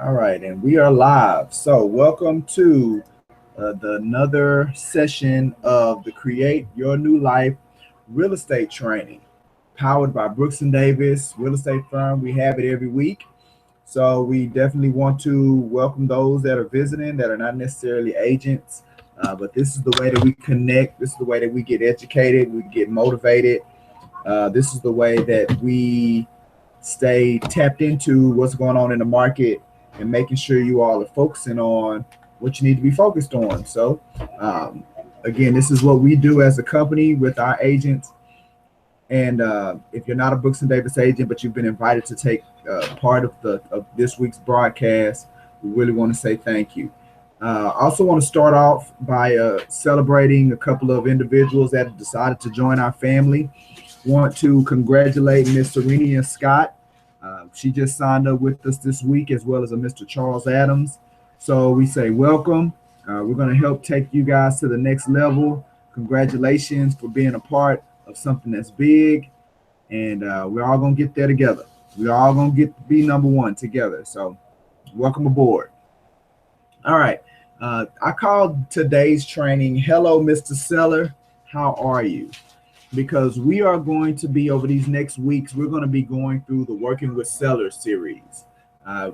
All right, and we are live. So, welcome to another session of the Create Your New Life real estate training, powered by Brooks and Davis Real Estate Firm. We have it every week. So, we definitely want to welcome those that are visiting that are not necessarily agents, but this is the way that we connect. This is the way that we get educated, we get motivated. This is the way that we stay tapped into what's going on in the market and making sure you all are focusing on what you need to be focused on. So, um, again, this is what we do as a company with our agents. And if you're not a Brooks and Davis agent, but you've been invited to take part of this week's broadcast, we really want to say thank you. I also want to start off by celebrating a couple of individuals that have decided to join our family. Want to congratulate Miss Serenia Scott. She just signed up with us this week, as well as a Mr. Charles Adams. So we say welcome. We're going to help take you guys to the next level. Congratulations for being a part of something that's big, and we're all going to get there together. We're all going to get to be number one together. So welcome aboard. All right. I called today's training, Hello, Mr. Seller. How are you? Because we are going to be, over these next weeks, we're going to be going through the Working with Sellers series.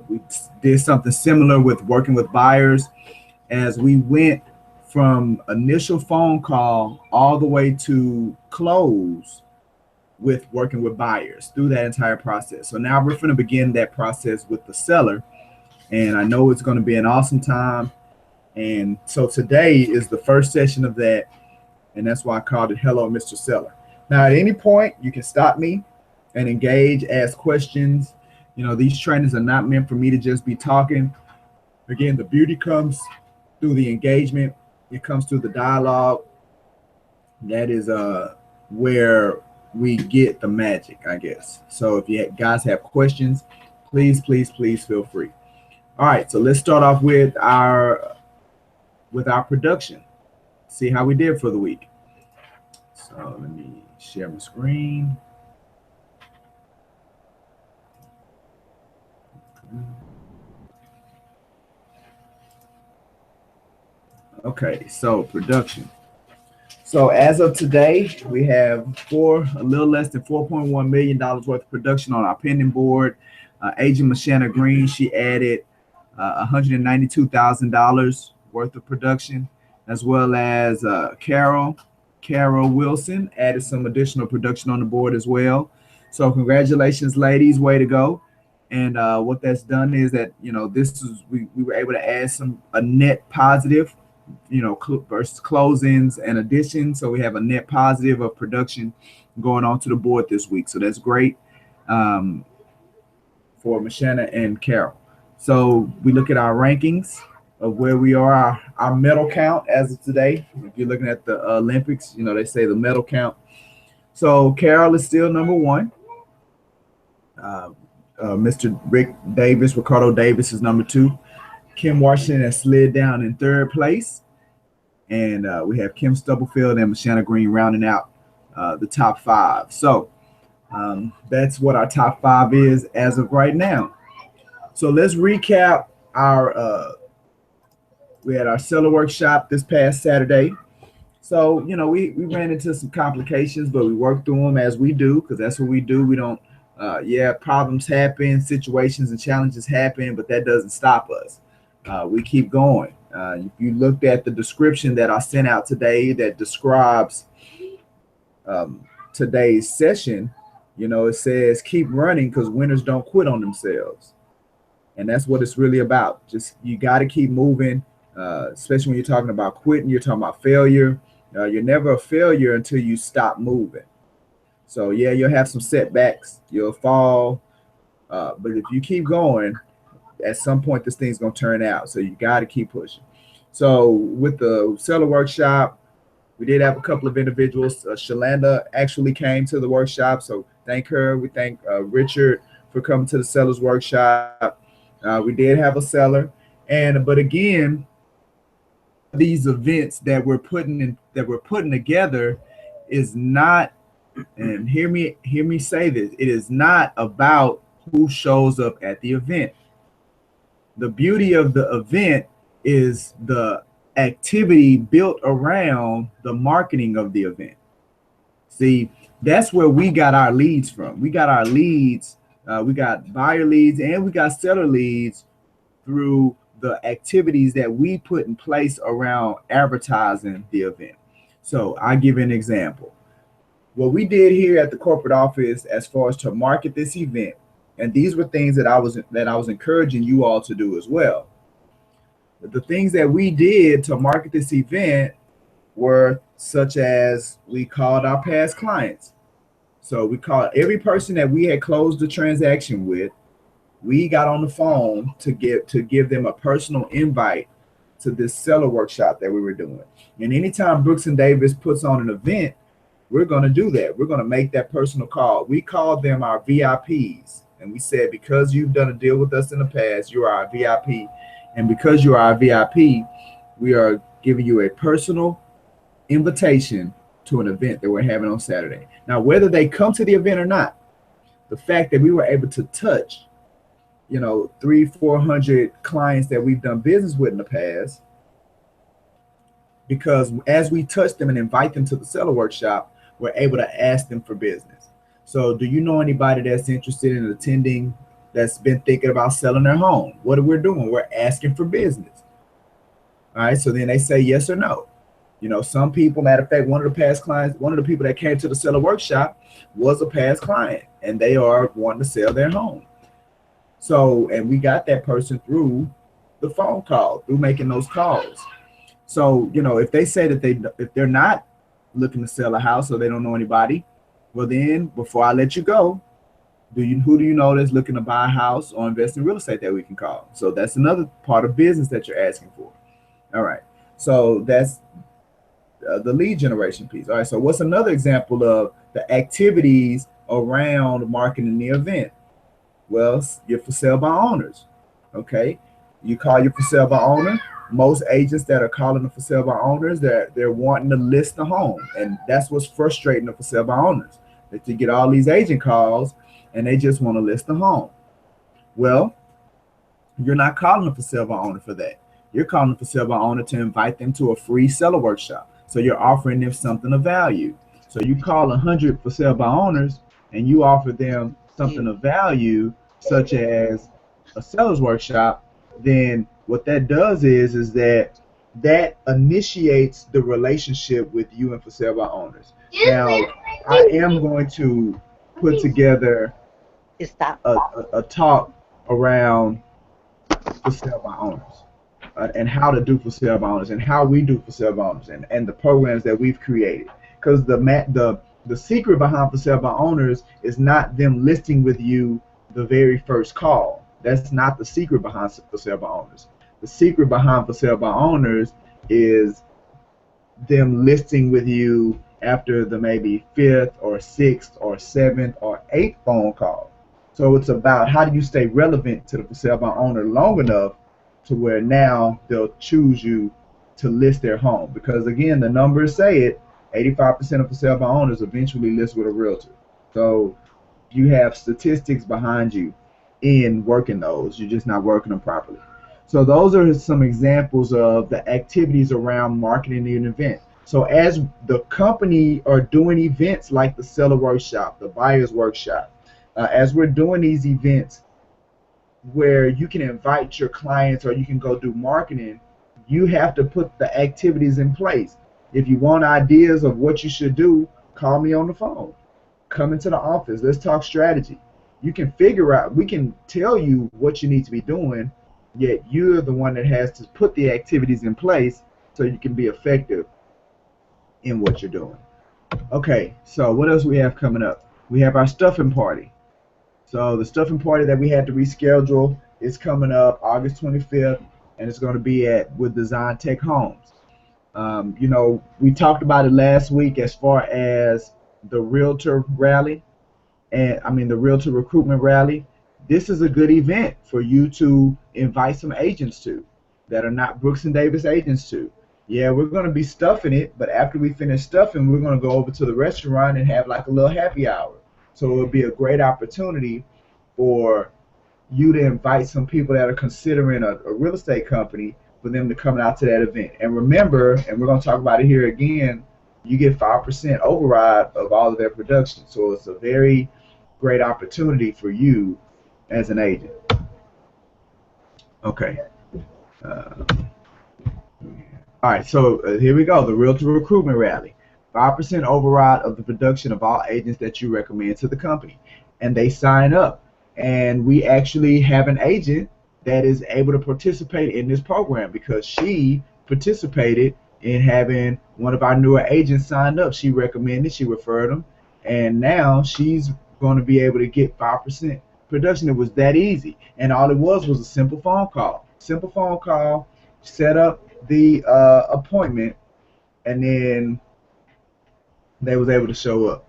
We did something similar with Working with Buyers, as we went from initial phone call all the way to close with Working with Buyers through that entire process. So now we're going to begin that process with the seller, and I know it's going to be an awesome time. And so today is the first session of that, and that's why I called it Hello, Mr. Seller. Now, at any point, you can stop me and engage, ask questions. You know, these trainings are not meant for me to just be talking. Again, the beauty comes through the engagement. It comes through the dialogue. That is where we get the magic, I guess. So if you guys have questions, please feel free. All right, so let's start off with our production. See how we did for the week. So let me share my screen. Okay, so production. So as of today, we have a little less than $4.1 million worth of production on our pending board. Agent Mashana Green, she added $192,000 worth of production, as well as Carol Wilson added some additional production on the board as well. So congratulations, ladies, way to go. And what that's done is that, you know, we were able to add a net positive, you know, versus closings and additions. So we have a net positive of production going on to the board this week. So that's great for Mashana and Carol. So we look at our rankings of where we are, our medal count as of today. If you're looking at the Olympics, you know, they say the medal count. So Carol is still number one. Mr. Ricardo Davis is number two. Kim Washington has slid down in third place. And we have Kim Stubblefield and Mashana Green rounding out the top five. So that's what our top five is as of right now. So let's recap we had our seller workshop this past Saturday. So, you know, we ran into some complications, but we worked through them as we do, because that's what we do. We don't, problems happen, situations and challenges happen, but that doesn't stop us. We keep going. If you looked at the description that I sent out today that describes today's session, you know, it says keep running because winners don't quit on themselves. And that's what it's really about. Just, you got to keep moving, especially when you're talking about quitting, you're talking about failure. You're never a failure until you stop moving. So, yeah, you'll have some setbacks, you'll fall, but if you keep going, at some point this thing's going to turn out. So you got to keep pushing. So with the seller workshop, we did have a couple of individuals. Shalanda actually came to the workshop, so thank her. We thank Richard for coming to the sellers workshop. We did have a seller, but again, these events that we're putting together is not, and hear me say this, it is not about who shows up at the event. The beauty of the event is the activity built around the marketing of the event. See, that's where we got our leads from. We got our leads, we got buyer leads, and we got seller leads through the activities that we put in place around advertising the event. So I give an example. What we did here at the corporate office as far as to market this event, and these were things that I was encouraging you all to do as well. The things that we did to market this event were such as we called our past clients. So we called every person that we had closed the transaction with. We got on the phone to give them a personal invite to this seller workshop that we were doing. And anytime Brooks and Davis puts on an event, we're going to do that. We're going to make that personal call. We called them our VIPs. And we said, because you've done a deal with us in the past, you are our VIP. And because you are our VIP, we are giving you a personal invitation to an event that we're having on Saturday. Now, whether they come to the event or not, the fact that we were able to touch, 300-400 clients that we've done business with in the past, because as we touch them and invite them to the seller workshop, we're able to ask them for business. So do you know anybody that's interested in attending, that's been thinking about selling their home? What are we doing? We're asking for business. All right. So then they say yes or no. Some people, matter of fact, one of the people that came to the seller workshop was a past client, and they are wanting to sell their home. So, and we got that person through the phone call, through making those calls. So, if they say that if they're not looking to sell a house or they don't know anybody, well then, before I let you go, who do you know that's looking to buy a house or invest in real estate that we can call? So that's another part of business that you're asking for. All right. So that's the lead generation piece. All right. So what's another example of the activities around marketing the event? Well, you're for sale by owners. Okay. You call your for sale by owner. Most agents that are calling the for sale by owners, they're wanting to list the home. And that's what's frustrating the for sale by owners, that you get all these agent calls and they just want to list the home. Well, you're not calling the for sale by owner for that. You're calling the for sale by owner to invite them to a free seller workshop. So you're offering them something of value. So you call 100 for sale by owners and you offer them something of value, such as a seller's workshop. Then what that does is that initiates the relationship with you and for sale by owners. Now, I am going to put together a talk around for sale by owners, and how to do for sale by owners, and how we do for sale by owners, and the programs that we've created. Because the secret behind for sale by owners is not them listing with you the very first call. That's not the secret behind for sale by owners. The secret behind for sale by owners is them listing with you after the maybe 5th or 6th or 7th or 8th phone call. So it's about how do you stay relevant to the for sale by owner long enough to where now they'll choose you to list their home. Because again, the numbers say it, 85% of for sale by owners eventually list with a realtor. So you have statistics behind you in working those. You're just not working them properly. So those are some examples of the activities around marketing an event. So as the company are doing events like the seller workshop, the buyer's workshop, as we're doing these events where you can invite your clients or you can go do marketing, you have to put the activities in place. If you want ideas of what you should do, call me on the phone. Come into the office. Let's talk strategy. You can figure out, we can tell you what you need to be doing, yet you're the one that has to put the activities in place so you can be effective in what you're doing. Okay, so what else we have coming up? We have our stuffing party. So the stuffing party that we had to reschedule is coming up August 25th, and it's going to be with Design Tech Homes. We talked about it last week as far as the realtor rally, and the realtor recruitment rally. This is a good event for you to invite some agents to that are not Brooks and Davis agents to. Yeah, we're going to be stuffing it, but after we finish stuffing, we're going to go over to the restaurant and have like a little happy hour. So it'll be a great opportunity for you to invite some people that are considering a real estate company for them to come out to that event. And remember, and we're going to talk about it here again, you get 5% override of all of their production. So it's a very great opportunity for you as an agent. Okay. Uh, all right, so here we go. The Realtor Recruitment Rally. 5% override of the production of all agents that you recommend to the company. And they sign up. And we actually have an agent that is able to participate in this program because she participated in having one of our newer agents signed up. She recommended, she referred them, and now she's going to be able to get 5% production. It was that easy. And all it was a simple phone call. Simple phone call, set up the appointment, and then they was able to show up.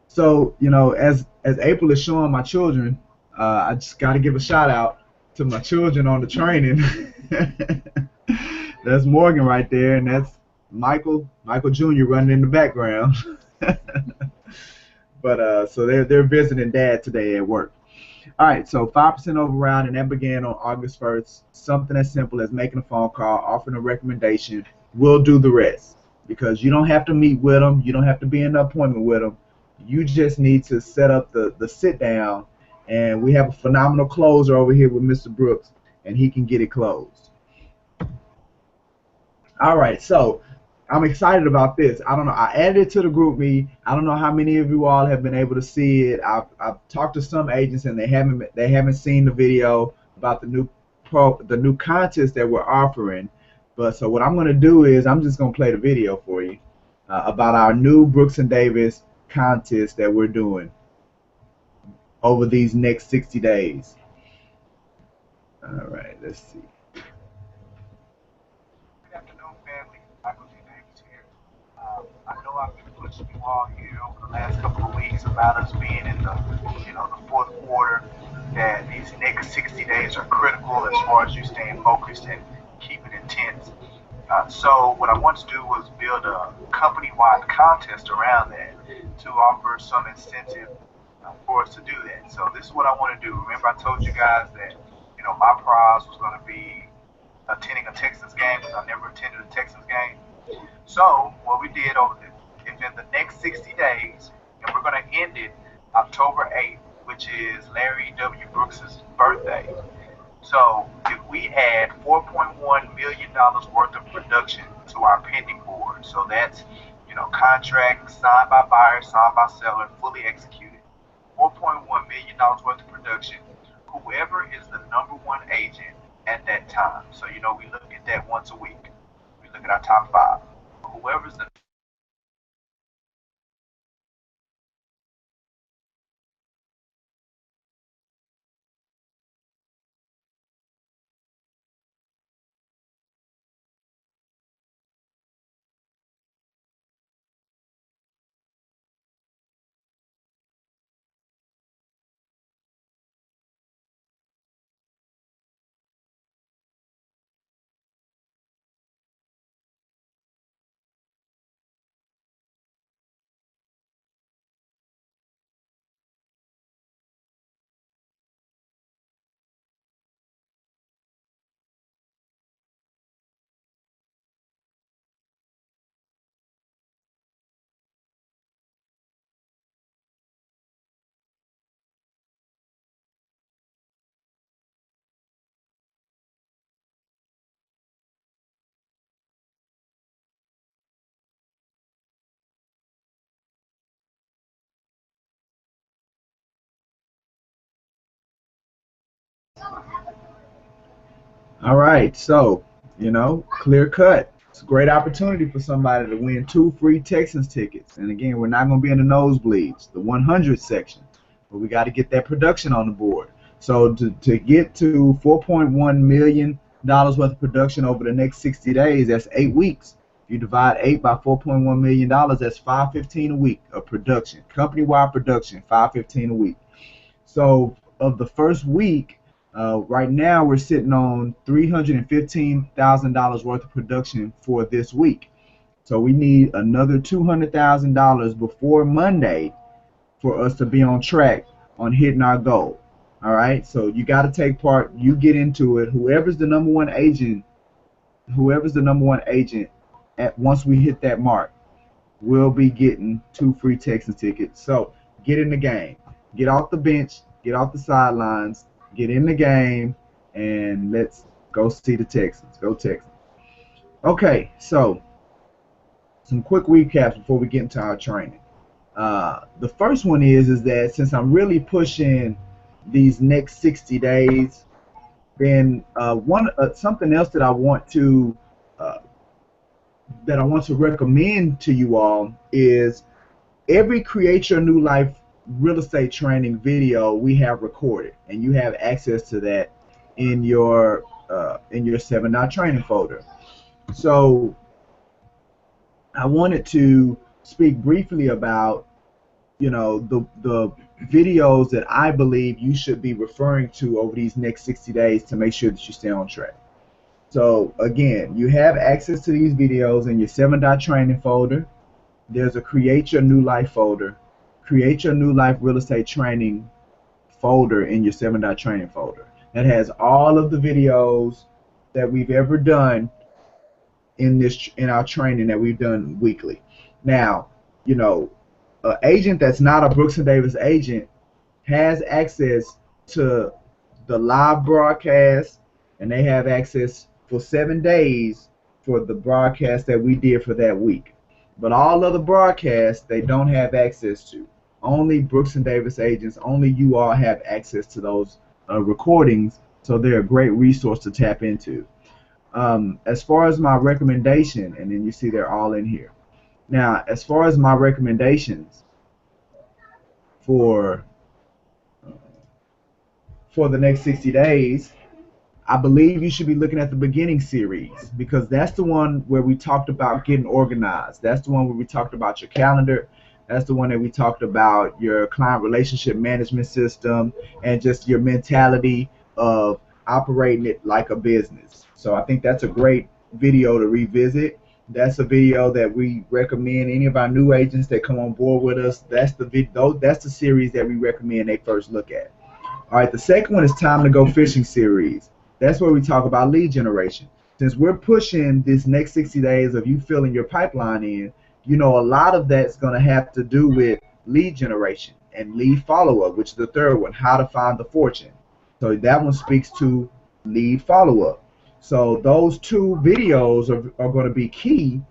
So, as April is showing my children, I just got to give a shout out to my children on the training. That's Morgan right there, and that's Michael Jr. running in the background. But so they're visiting Dad today at work. All right, so 5% override, and that began on August 1st. Something as simple as making a phone call, offering a recommendation. We'll do the rest because you don't have to meet with them. You don't have to be in an appointment with them. You just need to set up the sit down, and we have a phenomenal closer over here with Mr. Brooks, and he can get it closed. All right, so I'm excited about this. I don't know. I added it to the group me. I don't know how many of you all have been able to see it. I've talked to some agents and they haven't seen the video about the new contest that we're offering. But so what I'm going to do is I'm just going to play the video for you about our new Brooks and Davis contest that we're doing over these next 60 days. All right, let's see. Good afternoon, family. Michael J. Davis here. I know I've been pushing you all here over the last couple of weeks about us being in the fourth quarter, that these next 60 days are critical as far as you staying focused and keeping intense. So what I want to do was build a company-wide contest around that to offer some incentive for us to do that. So this is what I want to do. Remember I told you guys that my prize was going to be attending a Texans game because I never attended a Texans game. So what we did in the next 60 days, and we're going to end it October 8th, which is Larry W. Brooks's birthday. So if we add $4.1 million worth of production to our pending board, so that's contract signed by buyer, signed by seller, fully executed, $4.1 million worth of production. Whoever is the number one agent at that time. So we look at that once a week. We look at our top 5. Whoever's the All right, so clear cut. It's a great opportunity for somebody to win 2 free Texans tickets. And again, we're not going to be in the nosebleeds, the 100 section, but we got to get that production on the board. So to get to $4.1 million worth of production over the next 60 days, that's 8 weeks. If you divide 8 by $4.1 million, that's $515 a week of production, company-wide production, $515 a week. So of the first week, right now we're sitting on $315,000 worth of production for this week. So we need another $200,000 before Monday for us to be on track on hitting our goal. All right, so you got to take part. You get into it. Whoever's the number one agent, at once we hit that mark, will be getting 2 free Texans tickets. So get in the game, get off the bench, get off the sidelines, get in the game, and let's go see the Texans. Go Texans. Okay, so some quick recaps before we get into our training. The first one is that since I'm really pushing these next 60 days, then one something else uh, that I want to recommend to you all is every Create Your New Life real estate training video we have recorded, and you have access to that in your 7 training folder. So I wanted to speak briefly about the videos that I believe you should be referring to over these next 60 days to make sure that you stay on track. So again, you have access to these videos in your 7 training folder. There's a Create Your New Life folder, Create Your New Life Real Estate Training folder in your 7 training folder. That has all of the videos that we've ever done in our training that we've done weekly. Now, an agent that's not a Brooks and Davis agent has access to the live broadcast, and they have access for 7 days for the broadcast that we did for that week. But all other broadcasts they don't have access to. Only Brooks and Davis agents, only you all have access to those recordings, so they're a great resource to tap into. As far as my recommendation, and then you see they're all in here. Now, as far as my recommendations for the next 60 days, I believe you should be looking at the beginning series, because that's the one where we talked about getting organized. That's the one where we talked about your calendar. That's the one that we talked about your client relationship management system and just your mentality of operating it like a business. So I think that's a great video to revisit. That's a video that we recommend any of our new agents that come on board with us. That's the series that we recommend they first look at. All right, the second one is Time to Go Fishing series. That's where we talk about lead generation. Since we're pushing this next 60 days of you filling your pipeline in, a lot of that's going to have to do with lead generation and lead follow-up, which is the third one, how to find the fortune. So that one speaks to lead follow-up. So those 2 videos are going to be key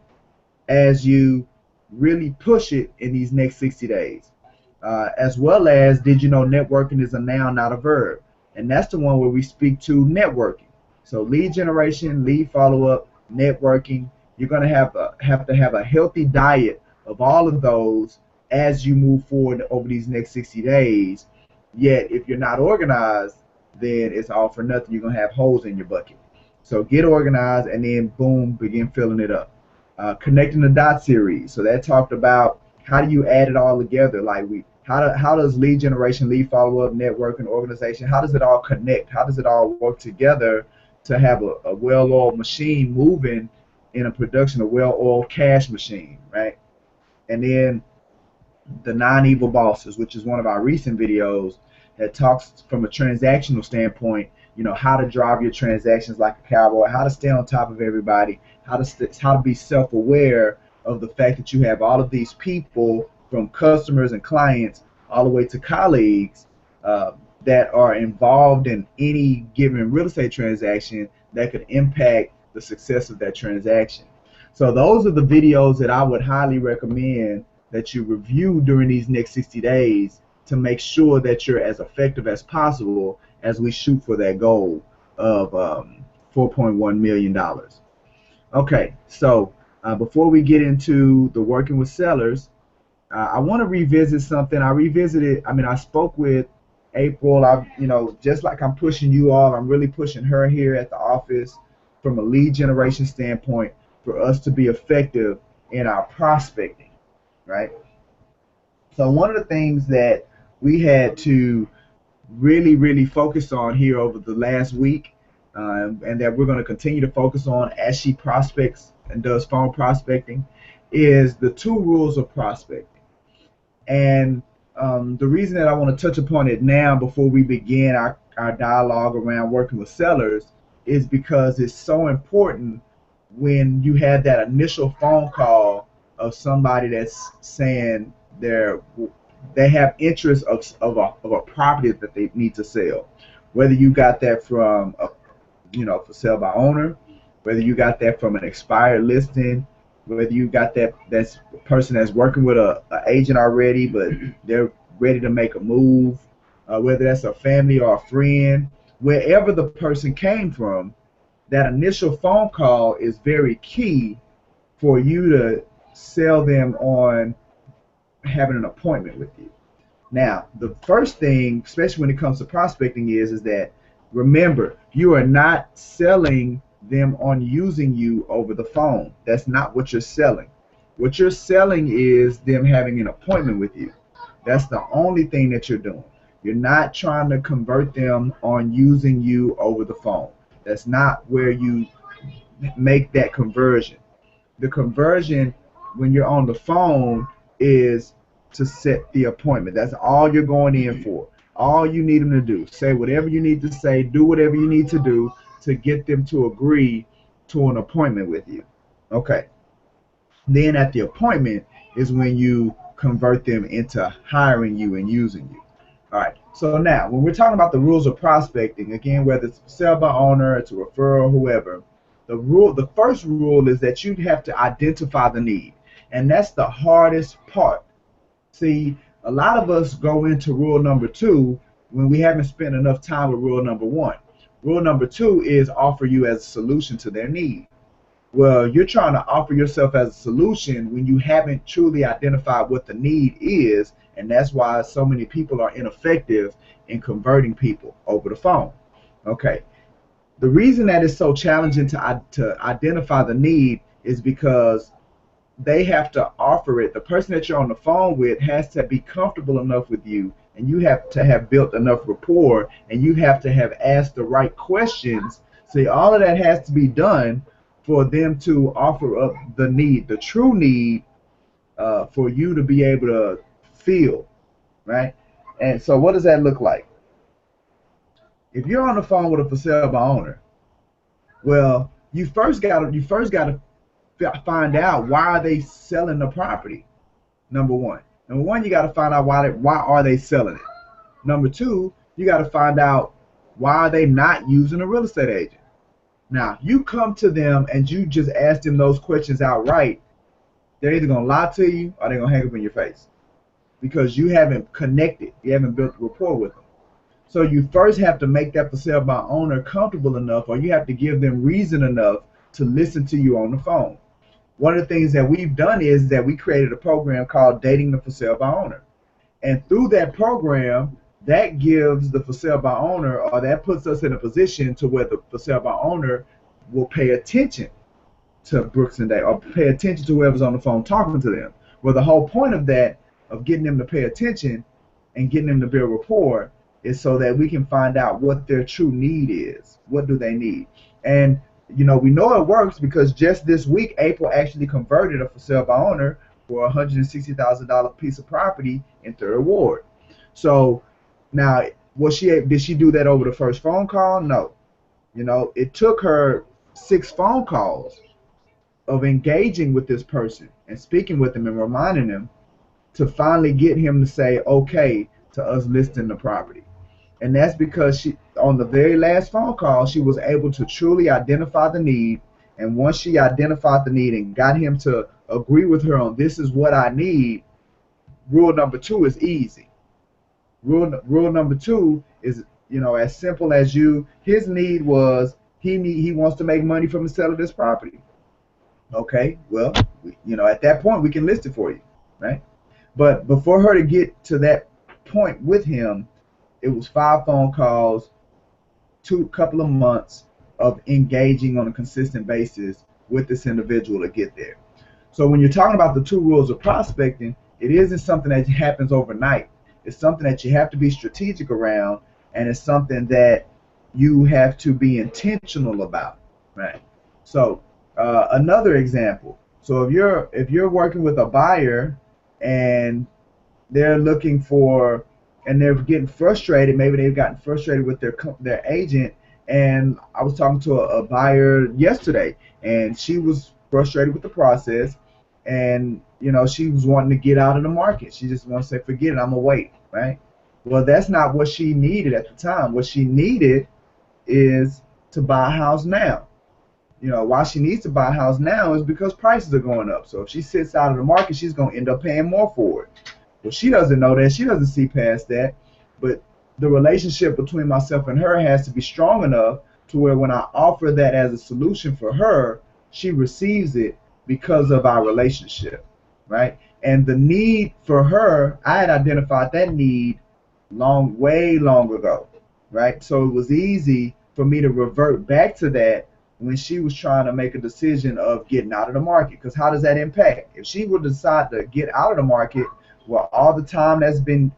as you really push it in these next 60 days. As well as, did you know networking is a noun, not a verb? And that's the one where we speak to networking. So lead generation, lead follow-up, networking. You're going to have to have a healthy diet of all of those as you move forward over these next 60 days. Yet, if you're not organized, then it's all for nothing. You're going to have holes in your bucket. So get organized, and then boom, begin filling it up. Connecting the dots series. So that talked about how do you add it all together? Like how does lead generation, lead follow-up, networking, organization, how does it all connect? How does it all work together to have a well-oiled machine moving in a production, a well-oiled cash machine, right? And then the 9 evil bosses, which is one of our recent videos that talks from a transactional standpoint, how to drive your transactions like a cowboy, how to stay on top of everybody, how to be self-aware of the fact that you have all of these people, from customers and clients all the way to colleagues, that are involved in any given real estate transaction that could impact the success of that transaction. So those are the videos that I would highly recommend that you review during these next 60 days to make sure that you're as effective as possible as we shoot for that goal of $4.1 million. Okay, so before we get into the working with sellers, I want to revisit something. I spoke with April. Just like I'm pushing you all, I'm really pushing her here at the office from a lead generation standpoint for us to be effective in our prospecting, right? So one of the things that we had to really focus on here over the last week, and that we're going to continue to focus on as she prospects and does phone prospecting, is the 2 rules of prospecting. And The reason that I want to touch upon it now before we begin our dialogue around working with sellers is because it's so important when you have that initial phone call of somebody that's saying they have interest of a property that they need to sell. Whether you got that from a for sale by owner, whether you got that from an expired listing, whether you got that's a person that's working with a agent already, but they're ready to make a move, whether that's a family or a friend, wherever the person came from, that initial phone call is very key for you to sell them on having an appointment with you. Now, the first thing, especially when it comes to prospecting, is that remember, you are not selling them on using you over the phone. That's not what you're selling. What you're selling is them having an appointment with you. That's the only thing that you're doing. You're not trying to convert them on using you over the phone. That's not where you make that conversion. The conversion when you're on the phone is to set the appointment. That's all you're going in for. All you need them to do, say whatever you need to say, do whatever you need to do to get them to agree to an appointment with you. Okay. Then at the appointment is when you convert them into hiring you and using you. All right. So now, when we're talking about the rules of prospecting, again, whether it's sell by owner, it's a referral, whoever, the first rule is that you have to identify the need, and that's the hardest part. See, a lot of us go into rule number two when we haven't spent enough time with rule number one. Rule number two is offer you as a solution to their need. Well, you're trying to offer yourself as a solution when you haven't truly identified what the need is, and that's why so many people are ineffective in converting people over the phone. Okay. The reason that it's so challenging to identify the need is because they have to offer it. The person that you're on the phone with has to be comfortable enough with you, and you have to have built enough rapport, and you have to have asked the right questions. See, all of that has to be done for them to offer up the need, the true need, for you to be able to feel, right? And so, what does that look like? If you're on the phone with a for sale by owner, well, you first got to find out why are they selling the property. Number one, you got to find out why are they selling it. Number two, you got to find out why are they not using a real estate agent. Now, you come to them and you just ask them those questions outright, they're either gonna lie to you or they're gonna hang up in your face because you haven't connected, you haven't built rapport with them. So you first have to make that for sale by owner comfortable enough, or you have to give them reason enough to listen to you on the phone. One of the things that we've done is that we created a program called Dating the For Sale by Owner. And through that program, that gives the for sale by owner, or that puts us in a position to where the for sale by owner will pay attention to Brooks and Day, or pay attention to whoever's on the phone talking to them. Well, the whole point of that, of getting them to pay attention and getting them to build rapport, is so that we can find out what their true need is. What do they need? And we know it works because just this week, April actually converted a for sale by owner for a $160,000 piece of property in Third Ward. So now, did she do that over the first phone call? No. It took her 6 phone calls of engaging with this person and speaking with him and reminding him to finally get him to say okay to us listing the property. And that's because she, on the very last phone call, she was able to truly identify the need. And once she identified the need and got him to agree with her on this is what I need, rule number 2 is easy. Rule number 2 is, as simple as his need was he wants to make money from the sale of this property. Okay, well, at that point we can list it for you, right? But before her to get to that point with him, it was 5 phone calls, couple of months of engaging on a consistent basis with this individual to get there. So when you're talking about the 2 rules of prospecting, it isn't something that happens overnight. It's something that you have to be strategic around, and it's something that you have to be intentional about, right? So another example. So if you're working with a buyer and they're looking for, and they're getting frustrated. Maybe they've gotten frustrated with their agent. And I was talking to a buyer yesterday, and she was frustrated with the process, and she was wanting to get out of the market. She just wants to say, "Forget it, I'm gonna wait." Right? Well, that's not what she needed at the time. What she needed is to buy a house now. Why she needs to buy a house now is because prices are going up. So if she sits out of the market, she's going to end up paying more for it. Well, she doesn't know that. She doesn't see past that. But the relationship between myself and her has to be strong enough to where when I offer that as a solution for her, she receives it because of our relationship, right? And the need for her, I had identified that need way long ago, right? So it was easy for me to revert back to that when she was trying to make a decision of getting out of the market. Because how does that impact? If she would decide to get out of the market, well, all the time that's been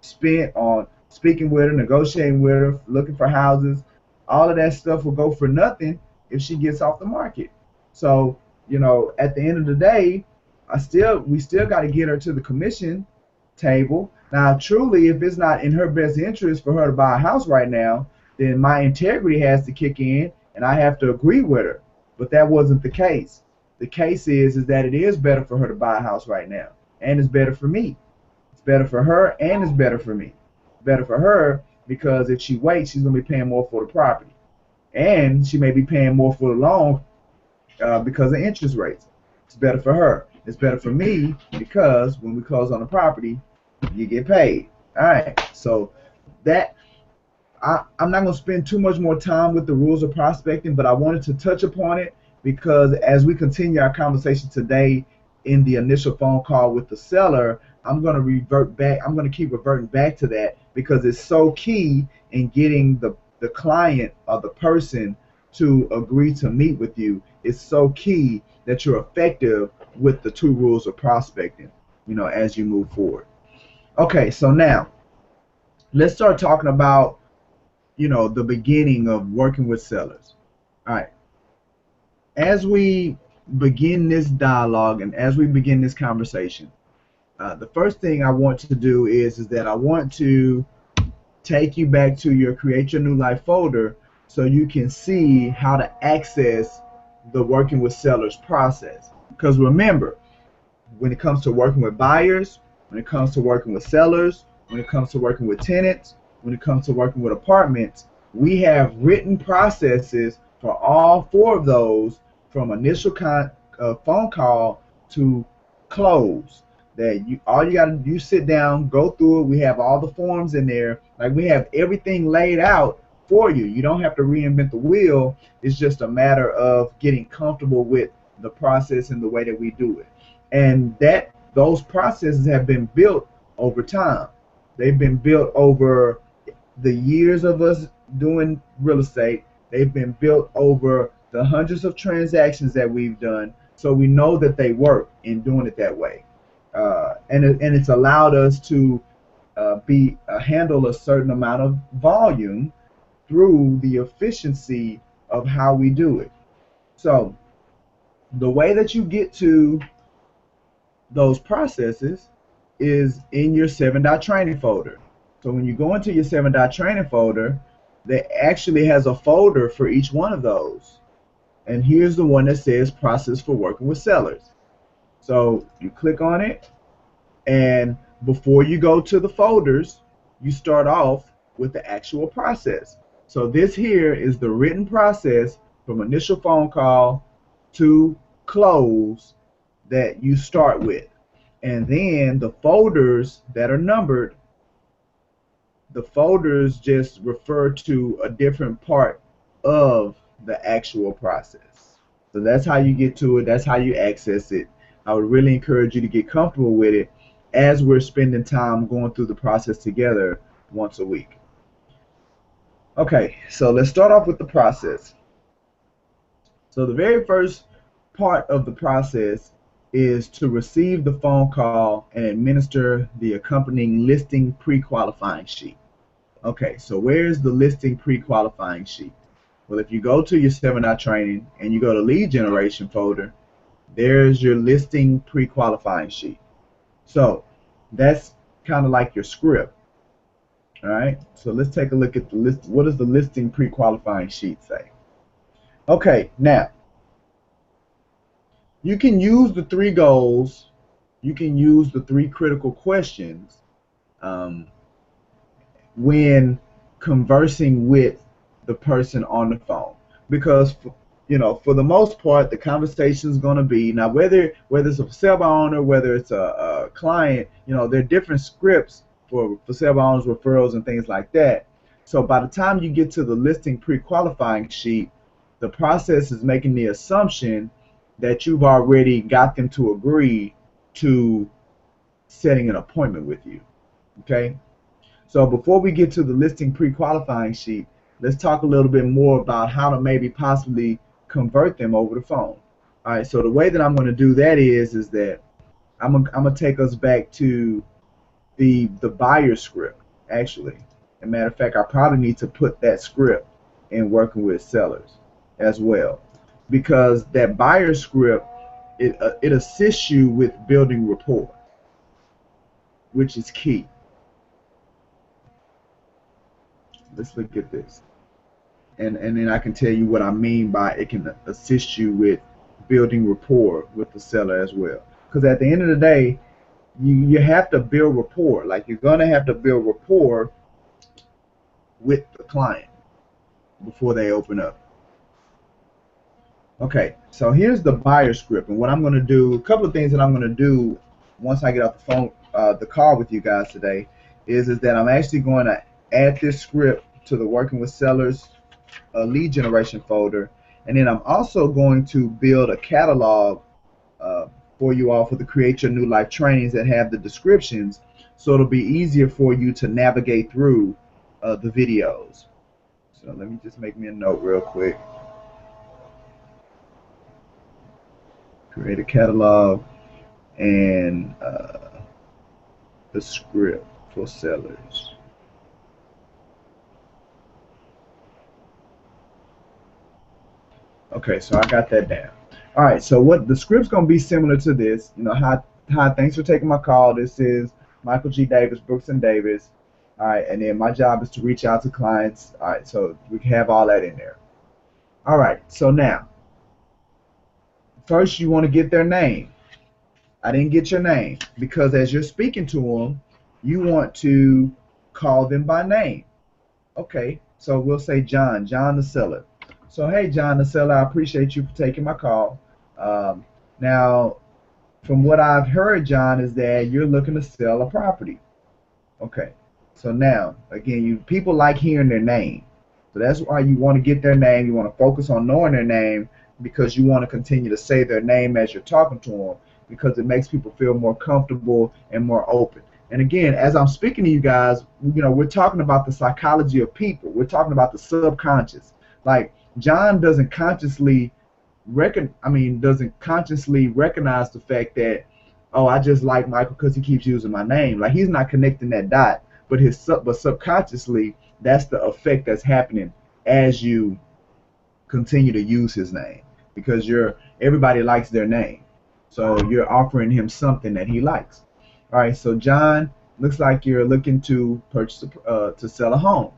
spent on speaking with her, negotiating with her, looking for houses, all of that stuff will go for nothing if she gets off the market. So, at the end of the day, we still got to get her to the commission table. Now, truly, if it's not in her best interest for her to buy a house right now, then my integrity has to kick in and I have to agree with her. But that wasn't the case. The case is that it is better for her to buy a house right now, and it's better for me. It's better for her, and it's better for me. Better for her because if she waits, she's going to be paying more for the property, and she may be paying more for the loan because of interest rates. It's better for her. It's better for me because when we close on the property, you get paid. All right. So that I'm not going to spend too much more time with the rules of prospecting, but I wanted to touch upon it because as we continue our conversation today in the initial phone call with the seller, I'm going to revert back. I'm going to keep reverting back to that because it's so key in getting the client or the person to agree to meet with you. It's so key that you're effective with the 2 rules of prospecting, as you move forward. Okay, so now let's start talking about the beginning of working with sellers. All right. As we begin this dialogue and as we begin this conversation, the first thing I want to do is that I want to take you back to your Create Your New Life folder so you can see how to access the working with sellers process. Because remember, when it comes to working with buyers, when it comes to working with sellers, when it comes to working with tenants, when it comes to working with apartments, we have written processes for all 4 of those, from initial phone call to close. That all you got to do, sit down, go through it. We have all the forms in there. Like, we have everything laid out for you. You don't have to reinvent the wheel. It's just a matter of getting comfortable with the process and the way that we do it. And those processes have been built over time. They've been built over the years of us doing real estate. They've been built over the hundreds of transactions that we've done. So we know that they work in doing it that way. And it's allowed us to handle a certain amount of volume through the efficiency of how we do it. So the way that you get to those processes is in your 7-Dot Training folder. So when you go into your 7-Dot Training folder, that actually has a folder for each one of those. And here's the one that says Process for Working with Sellers. So you click on it, and before you go to the folders, you start off with the actual process. So this here is the written process from initial phone call to close that you start with. And then the folders that are numbered, the folders just refer to a different part of the actual process. So that's how you get to it. That's how you access it. I would really encourage you to get comfortable with it as we're spending time going through the process together once a week. Okay, so let's start off with the process. So the very first part of the process is to receive the phone call and administer the accompanying listing pre-qualifying sheet. Okay, so where's the listing pre-qualifying sheet? Well, if you go to your 7-Dot Training and you go to lead generation folder, there's your listing pre-qualifying sheet. So that's kind of like your script. All right, so let's take a look at the list. What does the listing pre-qualifying sheet say? Okay, now you can use the 3 goals, you can use the 3 critical questions um, when conversing with the person on the phone, because for the most part the conversation is going to be, now whether it's a for sale by owner, whether it's a client, there are different scripts for sale by owners, referrals, and things like that. So by the time you get to the listing pre-qualifying sheet, the process is making the assumption that you've already got them to agree to setting an appointment with you. Okay, so before we get to the listing pre-qualifying sheet, let's talk a little bit more about how to maybe possibly convert them over the phone. All right, so the way that I'm going to do that is that I'm gonna take us back to the buyer script, actually. As a matter of fact, I probably need to put that script in working with sellers as well, because that buyer script, it assists you with building rapport, which is key. Let's look at this. And then I can tell you what I mean by it can assist you with building rapport with the seller as well. Because at the end of the day, you have to build rapport. Like, you're gonna have to build rapport with the client before they open up. Okay, so here's the buyer script, and what I'm gonna do, a couple of things that I'm gonna do once I get off the phone, the call with you guys today, is that I'm actually going to add this script to the working with sellers lead generation folder, and then I'm also going to build a catalog for you all for the Create Your New Life trainings that have the descriptions, so it'll be easier for you to navigate through the videos. So let me just make me a note real quick. Create a catalog and the script for sellers. Okay, so I got that down. All right, so what the script's gonna be similar to this. Hi, thanks for taking my call. This is Michael G. Davis, Brooks and Davis. All right, and then my job is to reach out to clients. All right, so we can have all that in there. All right, so now, first you want to get their name. I didn't get your name, because as you're speaking to them, you want to call them by name. Okay, so we'll say John the seller. So, hey, John the seller, I appreciate you for taking my call. Now, from what I've heard, John, is that you're looking to sell a property. Okay, so now, again, people like hearing their name. So that's why you want to get their name. You want to focus on knowing their name, because you want to continue to say their name as you're talking to them, because it makes people feel more comfortable and more open. And again, as I'm speaking to you guys, we're talking about the psychology of people. We're talking about the subconscious. Like, John doesn't consciously recognize the fact that, oh, I just like Michael because he keeps using my name. Like, he's not connecting that dot, but subconsciously, that's the effect that's happening as you continue to use his name, because everybody likes their name, so you're offering him something that he likes. All right, so John, looks like you're looking to to sell a home,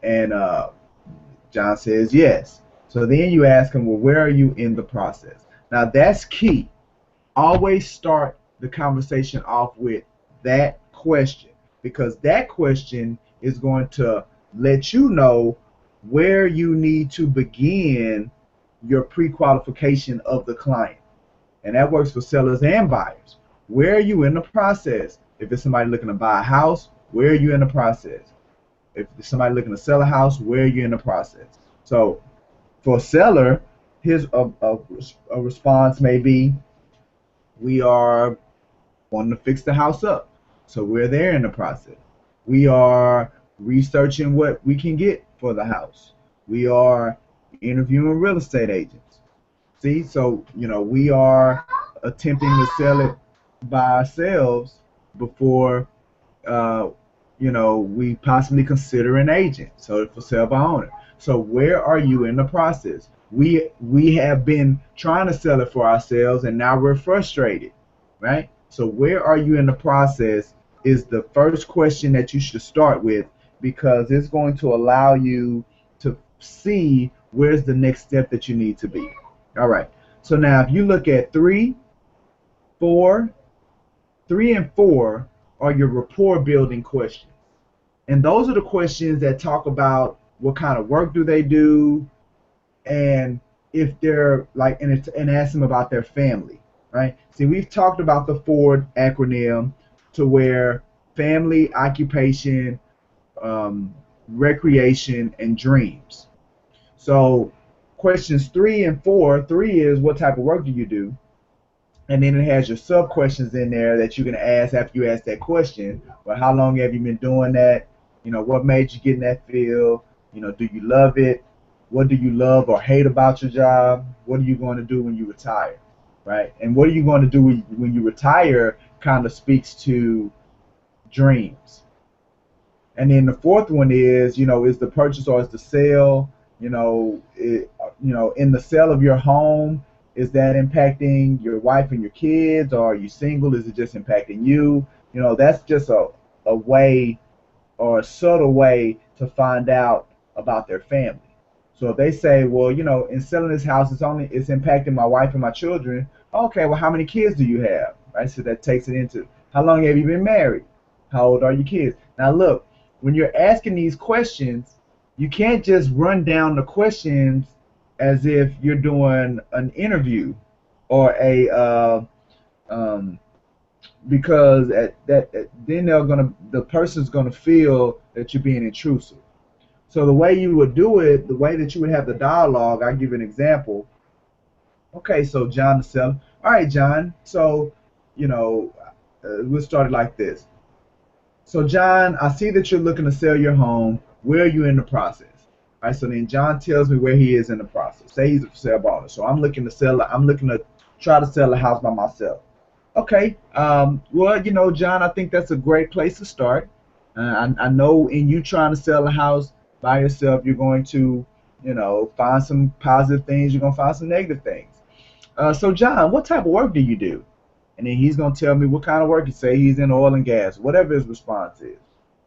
and John says yes. So then you ask him, well, where are you in the process? Now that's key. Always start the conversation off with that question, because that question is going to let you know where you need to begin your pre-qualification of the client. And that works for sellers and buyers. Where are you in the process? If it's somebody looking to buy a house, where are you in the process? If it's somebody looking to sell a house, where are you in the process? So for a seller, here's a response may be, we are wanting to fix the house up. So we're there in the process. We are researching what we can get for the house. We are interviewing real estate agents. See, so we are attempting to sell it by ourselves before we possibly consider an agent. So for sale by owner. So where are you in the process? We have been trying to sell it for ourselves, and now we're frustrated, right? So where are you in the process is the first question that you should start with, because it's going to allow you to see where's the next step that you need to be. All right. So now if you look at 4, 3 and 4 are your rapport building questions. And those are the questions that talk about what kind of work do they do, and if they're like, and ask them about their family, right? See, we've talked about the Ford acronym, to where family, occupation, recreation, and dreams. So questions 3 and 4, 3 is what type of work do you do? And then it has your sub questions in there that you can ask after you ask that question. Well, how long have you been doing that? What made you get in that field? Do you love it? What do you love or hate about your job? What are you going to do when you retire? Right? And what are you going to do when you retire kind of speaks to dreams. And then the fourth one is, is the purchase or is the sale, in the sale of your home, is that impacting your wife and your kids, or are you single? Is it just impacting you? That's just a way, or a subtle way, to find out about their family. So if they say, well, in selling this house, it's impacting my wife and my children. Okay, well, how many kids do you have? Right? So that takes it into, how long have you been married? How old are your kids? Now look, when you're asking these questions, you can't just run down the questions as if you're doing an interview or because then the person's gonna feel that you're being intrusive. So the way you would do it, the way that you would have the dialogue, I'll give you an example. Okay, so John the seller. All right, John. So, we'll start it like this. So John, I see that you're looking to sell your home. Where are you in the process? All right, so then John tells me where he is in the process. Say he's a for sale owner. So I'm looking to try to sell a house by myself. Okay. Well, John, I think that's a great place to start. I know in you trying to sell a house by yourself, you're going to, find some positive things. You're going to find some negative things. So John, what type of work do you do? And then he's going to tell me what kind of work. He say he's in oil and gas, whatever his response is.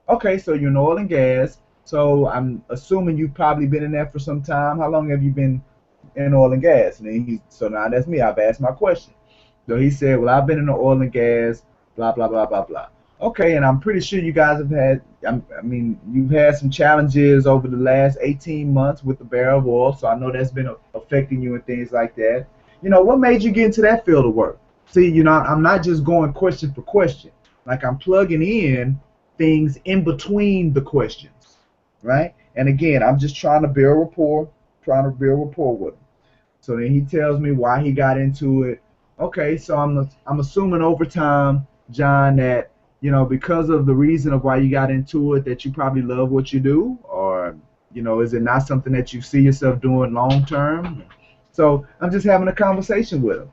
Okay, so you're in oil and gas. So I'm assuming you've probably been in that for some time. How long have you been in oil and gas? And then so now that's me. I've asked my question. So he said, well, I've been in the oil and gas, blah, blah, blah, blah, blah. Okay, and I'm pretty sure you guys have had, you've had some challenges over the last 18 months with the barrel of oil. So I know that's been affecting you and things like that. What made you get into that field of work? See, I'm not just going question for question. Like, I'm plugging in things in between the questions, right? And again, I'm just trying to build rapport with him. So then he tells me why he got into it. Okay, so I'm assuming over time, John, that because of the reason of why you got into it, that you probably love what you do, or is it not something that you see yourself doing long term? So I'm just having a conversation with him.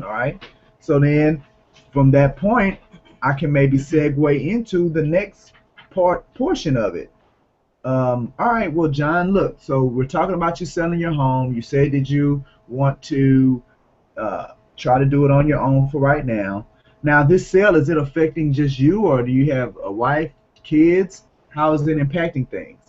All right. So then from that point, I can maybe segue into the next portion of it. All right. Well, John, look, so we're talking about you selling your home. You said that you want to try to do it on your own for right now. Now, this sale, is it affecting just you, or do you have a wife, kids? How is it impacting things?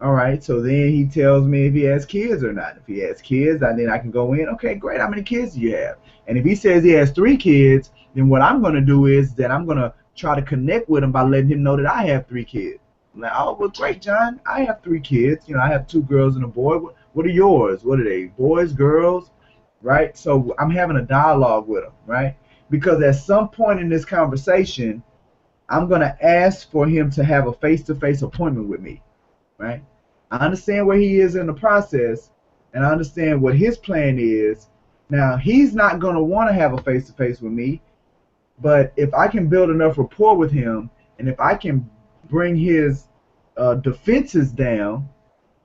All right, so then he tells me if he has kids or not. If he has kids, then I can go in. Okay, great. How many kids do you have? And if he says he has 3 kids, then what I'm going to do is that I'm going to try to connect with him by letting him know that I have 3 kids. I'm like, oh, well, great, John. I have 3 kids. I have 2 girls and a boy. What are yours? What are they? Boys, girls? Right? So I'm having a dialogue with him, right? Because at some point in this conversation, I'm going to ask for him to have a face-to-face appointment with me, right? I understand where he is in the process, and I understand what his plan is. Now, he's not going to want to have a face-to-face with me, but if I can build enough rapport with him, and if I can bring his defenses down,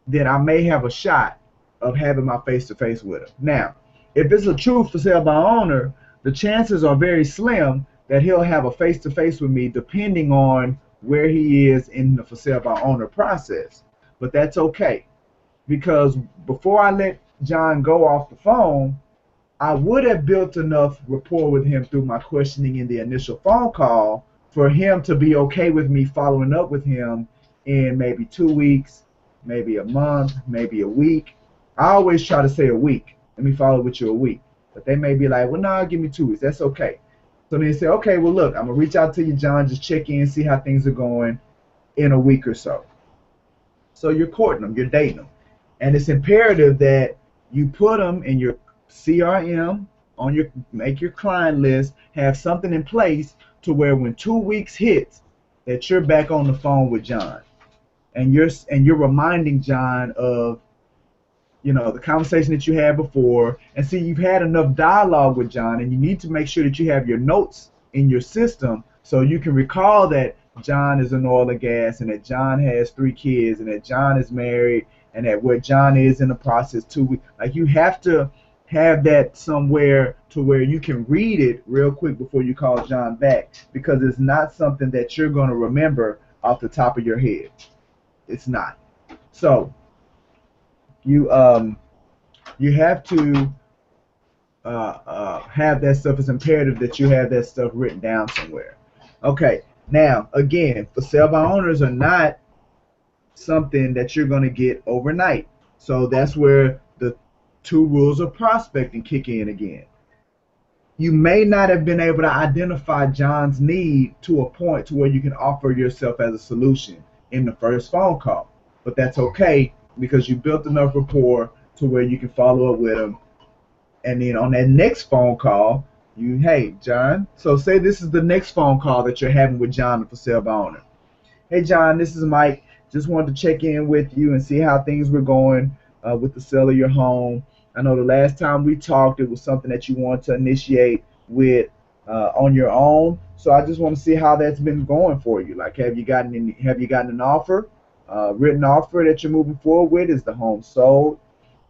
then I may have a shot of having my face-to-face with him. Now, if it's a true for sale by owner, the chances are very slim that he'll have a face-to-face with me, depending on where he is in the for sale by owner process. But that's okay, because before I let John go off the phone, I would have built enough rapport with him through my questioning in the initial phone call for him to be okay with me following up with him in maybe 2 weeks, maybe a month, maybe a week. I always try to say a week. Let me follow with you a week. But they may be like, well, no, give me 2 weeks. That's okay. So they say, okay, well, look, I'm going to reach out to you, John, just check in, see how things are going in a week or so. So you're courting them, you're dating them. And it's imperative that you put them in your CRM, on your make your client list, have something in place to where when 2 weeks hits, that you're back on the phone with John, and you're reminding John of the conversation that you had before. And see, you've had enough dialogue with John, and you need to make sure that you have your notes in your system so you can recall that John is in oil and gas, and that John has 3 kids, and that John is married, and that where John is in the process 2 weeks. Like, you have to have that somewhere to where you can read it real quick before you call John back, because it's not something that you're going to remember off the top of your head. It's not. So you have to have that stuff. It's imperative that you have that stuff written down somewhere. Okay. Now, again, for sale by owners are not something that you're going to get overnight. So that's where the 2 rules of prospecting kick in again. You may not have been able to identify John's need to a point to where you can offer yourself as a solution in the first phone call. But that's okay, because you built enough rapport to where you can follow up with him. And then on that next phone call, hey, John, so say this is the next phone call that you're having with John, the for sale by owner. Hey, John, this is Mike. Just wanted to check in with you and see how things were going with the sale of your home. I know the last time we talked, it was something that you wanted to initiate with on your own. So I just want to see how that's been going for you. Like, have you gotten an offer, written offer that you're moving forward with? Is the home sold?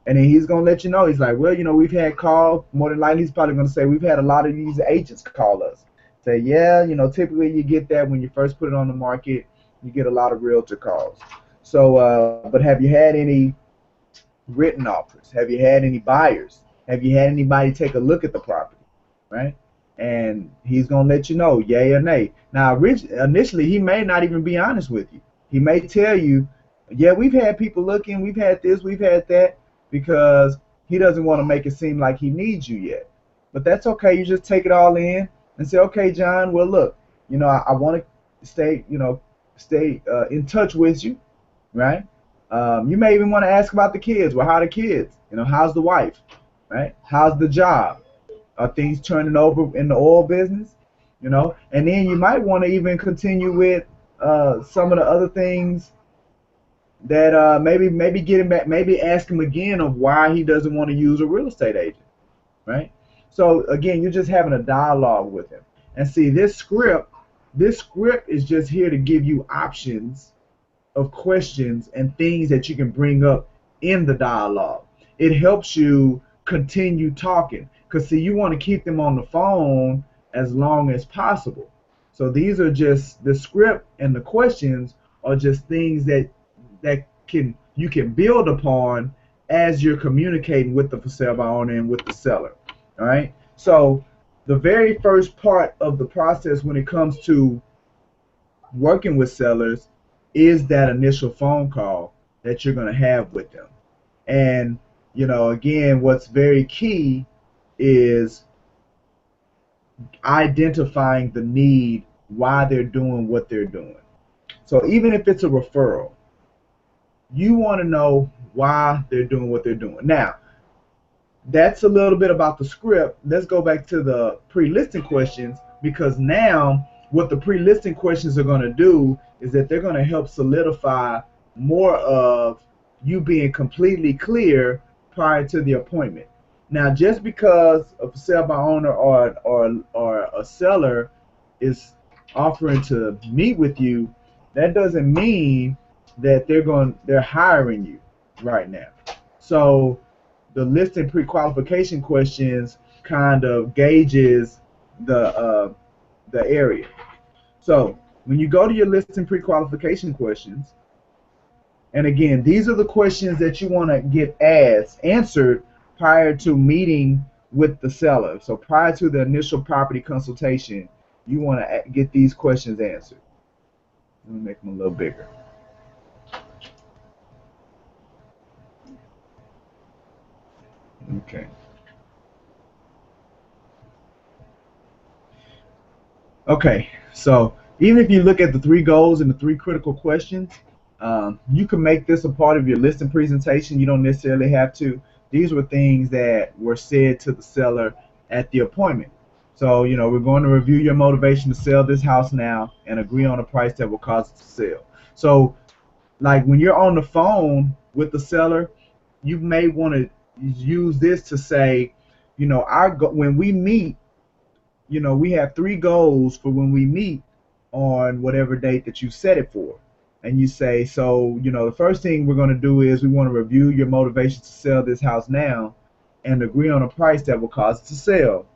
And then he's going to let you know. He's like, well, we've had calls. More than likely, he's probably going to say, we've had a lot of these agents call us. Say, yeah, typically you get that when you first put it on the market. You get a lot of realtor calls. So, but have you had any written offers? Have you had any buyers? Have you had anybody take a look at the property? Right? And he's going to let you know, yay or nay. Now, initially, he may not even be honest with you. He may tell you, yeah, we've had people looking, we've had this, we've had that, because he doesn't want to make it seem like he needs you yet. But that's okay. You just take it all in and say, okay, John, well, look, I want to stay in touch with you, right? You may even want to ask about the kids. Well, how are the kids? How's the wife, right? How's the job? Are things turning over in the oil business? And then you might want to even continue with some of the other things that maybe get him back, maybe ask him again of why he doesn't want to use a real estate agent, right? So again, you're just having a dialogue with him. And see, this script is just here to give you options of questions and things that you can bring up in the dialogue. It helps you continue talking, because see, you want to keep them on the phone as long as possible. So these are just the script, and the questions are just things that you can build upon as you're communicating with the for sale by owner and with the seller. All right. So the very first part of the process when it comes to working with sellers is that initial phone call that you're going to have with them. And again, what's very key is identifying the need, why they're doing what they're doing. So even if it's a referral, you want to know why they're doing what they're doing. Now, that's a little bit about the script. Let's go back to the pre-listing questions, because now what the pre-listing questions are going to do is that they're going to help solidify more of you being completely clear prior to the appointment. Now, just because a for sale by owner or a seller is offering to meet with you, that doesn't mean that they're hiring you right now. So the listing pre-qualification questions kind of gauges the area. So when you go to your listing pre-qualification questions, and again, these are the questions that you want to get answered prior to meeting with the seller. So prior to the initial property consultation, you want to get these questions answered. Let me make them a little bigger. Okay. Okay, so even if you look at the three goals and the three critical questions, you can make this a part of your listing presentation. You don't necessarily have to. These were things that were said to the seller at the appointment. So, we're going to review your motivation to sell this house now and agree on a price that will cause it to sell. So, like when you're on the phone with the seller, you may want to use this to say, when we meet, we have three goals for when we meet on whatever date that you set it for. And you say, so, the first thing we're going to do is we want to review your motivation to sell this house now and agree on a price that will cause it to sell.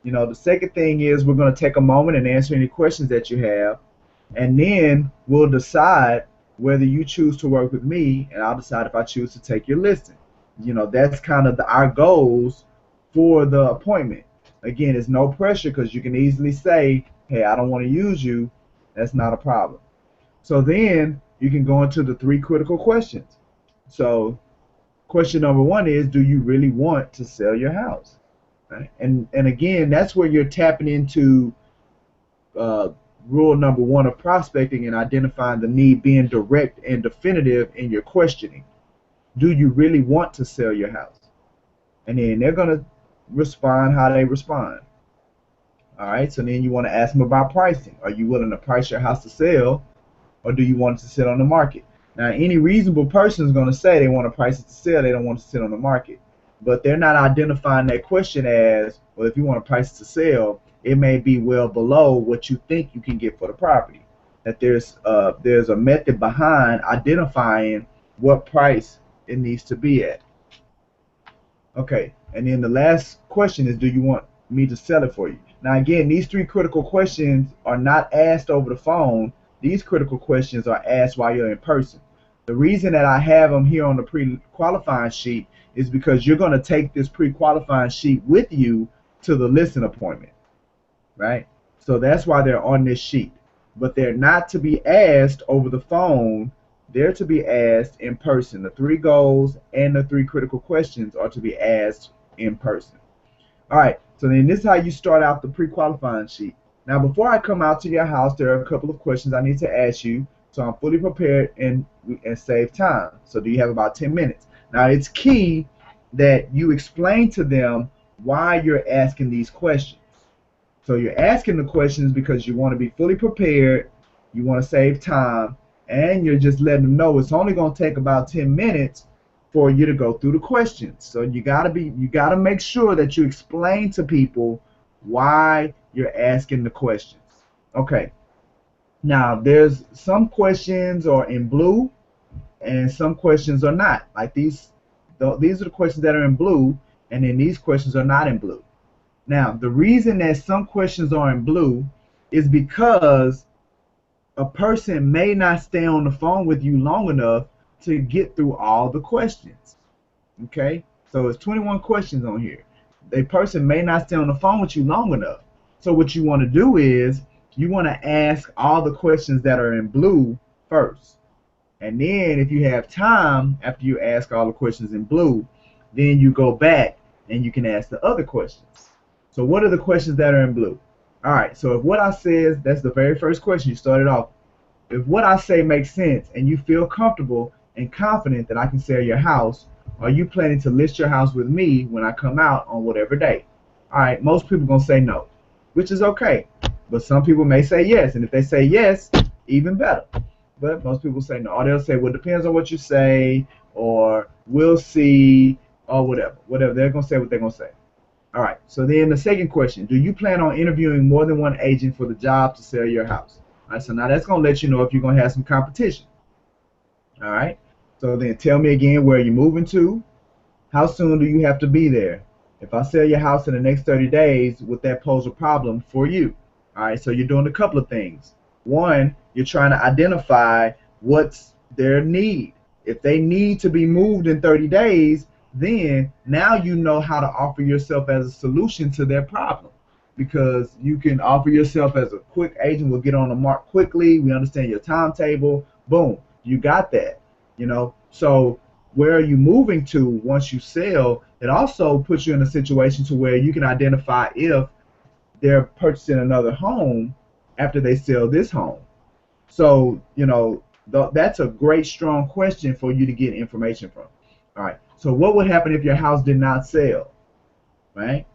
The second thing is we're going to take a moment and answer any questions that you have. And then we'll decide whether you choose to work with me, and I'll decide if I choose to take your listing. That's kind of our goals for the appointment. Again, it's no pressure because you can easily say, hey, I don't want to use you. That's not a problem. So then you can go into the three critical questions. So question number one is, do you really want to sell your house? Right? And again, that's where you're tapping into rule number one of prospecting and identifying the need, being direct and definitive in your questioning. Do you really want to sell your house? And then they're going to respond how they respond. All right, so then you want to ask them about pricing. Are you willing to price your house to sell, or do you want it to sit on the market? Now, any reasonable person is going to say they want to price it to sell, they don't want it to sit on the market. But they're not identifying that question as, well, if you want to price it to sell, it may be well below what you think you can get for the property. That there's a method behind identifying what price it needs to be at. Okay, and then the last question is, do you want me to sell it for you? Now again, these three critical questions are not asked over the phone. These critical questions are asked while you're in person. The reason that I have them here on the pre-qualifying sheet is because you're going to take this pre-qualifying sheet with you to the listing appointment, right? So that's why they're on this sheet. But they're not to be asked over the phone. They're to be asked in person. The three goals and the three critical questions are to be asked in person. All right, so then this is how you start out the pre-qualifying sheet. Now, before I come out to your house, there are a couple of questions I need to ask you, so I'm fully prepared and save time. So do you have about 10 minutes? Now, it's key that you explain to them why you're asking these questions. So you're asking the questions because you want to be fully prepared, you want to save time, and you're just letting them know it's only going to take about 10 minutes for you to go through the questions. So you gotta make sure that you explain to people why you're asking the questions. Okay. Now there's some questions are in blue and some questions are not. Like these are the questions that are in blue, and then these questions are not in blue. Now the reason that some questions are in blue is because a person may not stay on the phone with you long enough to get through all the questions. Okay, so it's 21 questions on here. A person may not stay on the phone with you long enough. So what you want to do is you want to ask all the questions that are in blue first. And then if you have time after you ask all the questions in blue, then you go back and you can ask the other questions. So what are the questions that are in blue? All right, so if what I say, that's the very first question you started off. If what I say makes sense and you feel comfortable and confident that I can sell your house, are you planning to list your house with me when I come out on whatever day? All right, most people are going to say no, which is okay. But some people may say yes, and if they say yes, even better. But most people say no. Or they'll say, well, it depends on what you say, or we'll see, or whatever. Whatever. They're going to say what they're going to say. All right, so then the second question, do you plan on interviewing more than one agent for the job to sell your house? All right, so now that's going to let you know if you're going to have some competition. All right, so then tell me again where you're moving to. How soon do you have to be there? If I sell your house in the next 30 days, would that pose a problem for you? All right, so you're doing a couple of things. One, you're trying to identify what's their need. If they need to be moved in 30 days, then now you know how to offer yourself as a solution to their problem. because you can offer yourself as a quick agent. We'll get on the mark quickly. We understand your timetable. Boom, you got that. So where are you moving to once you sell? It also puts you in a situation to where you can identify if they're purchasing another home after they sell this home. So, that's a great, strong question for you to get information from. All right. So, what would happen if your house did not sell? Right.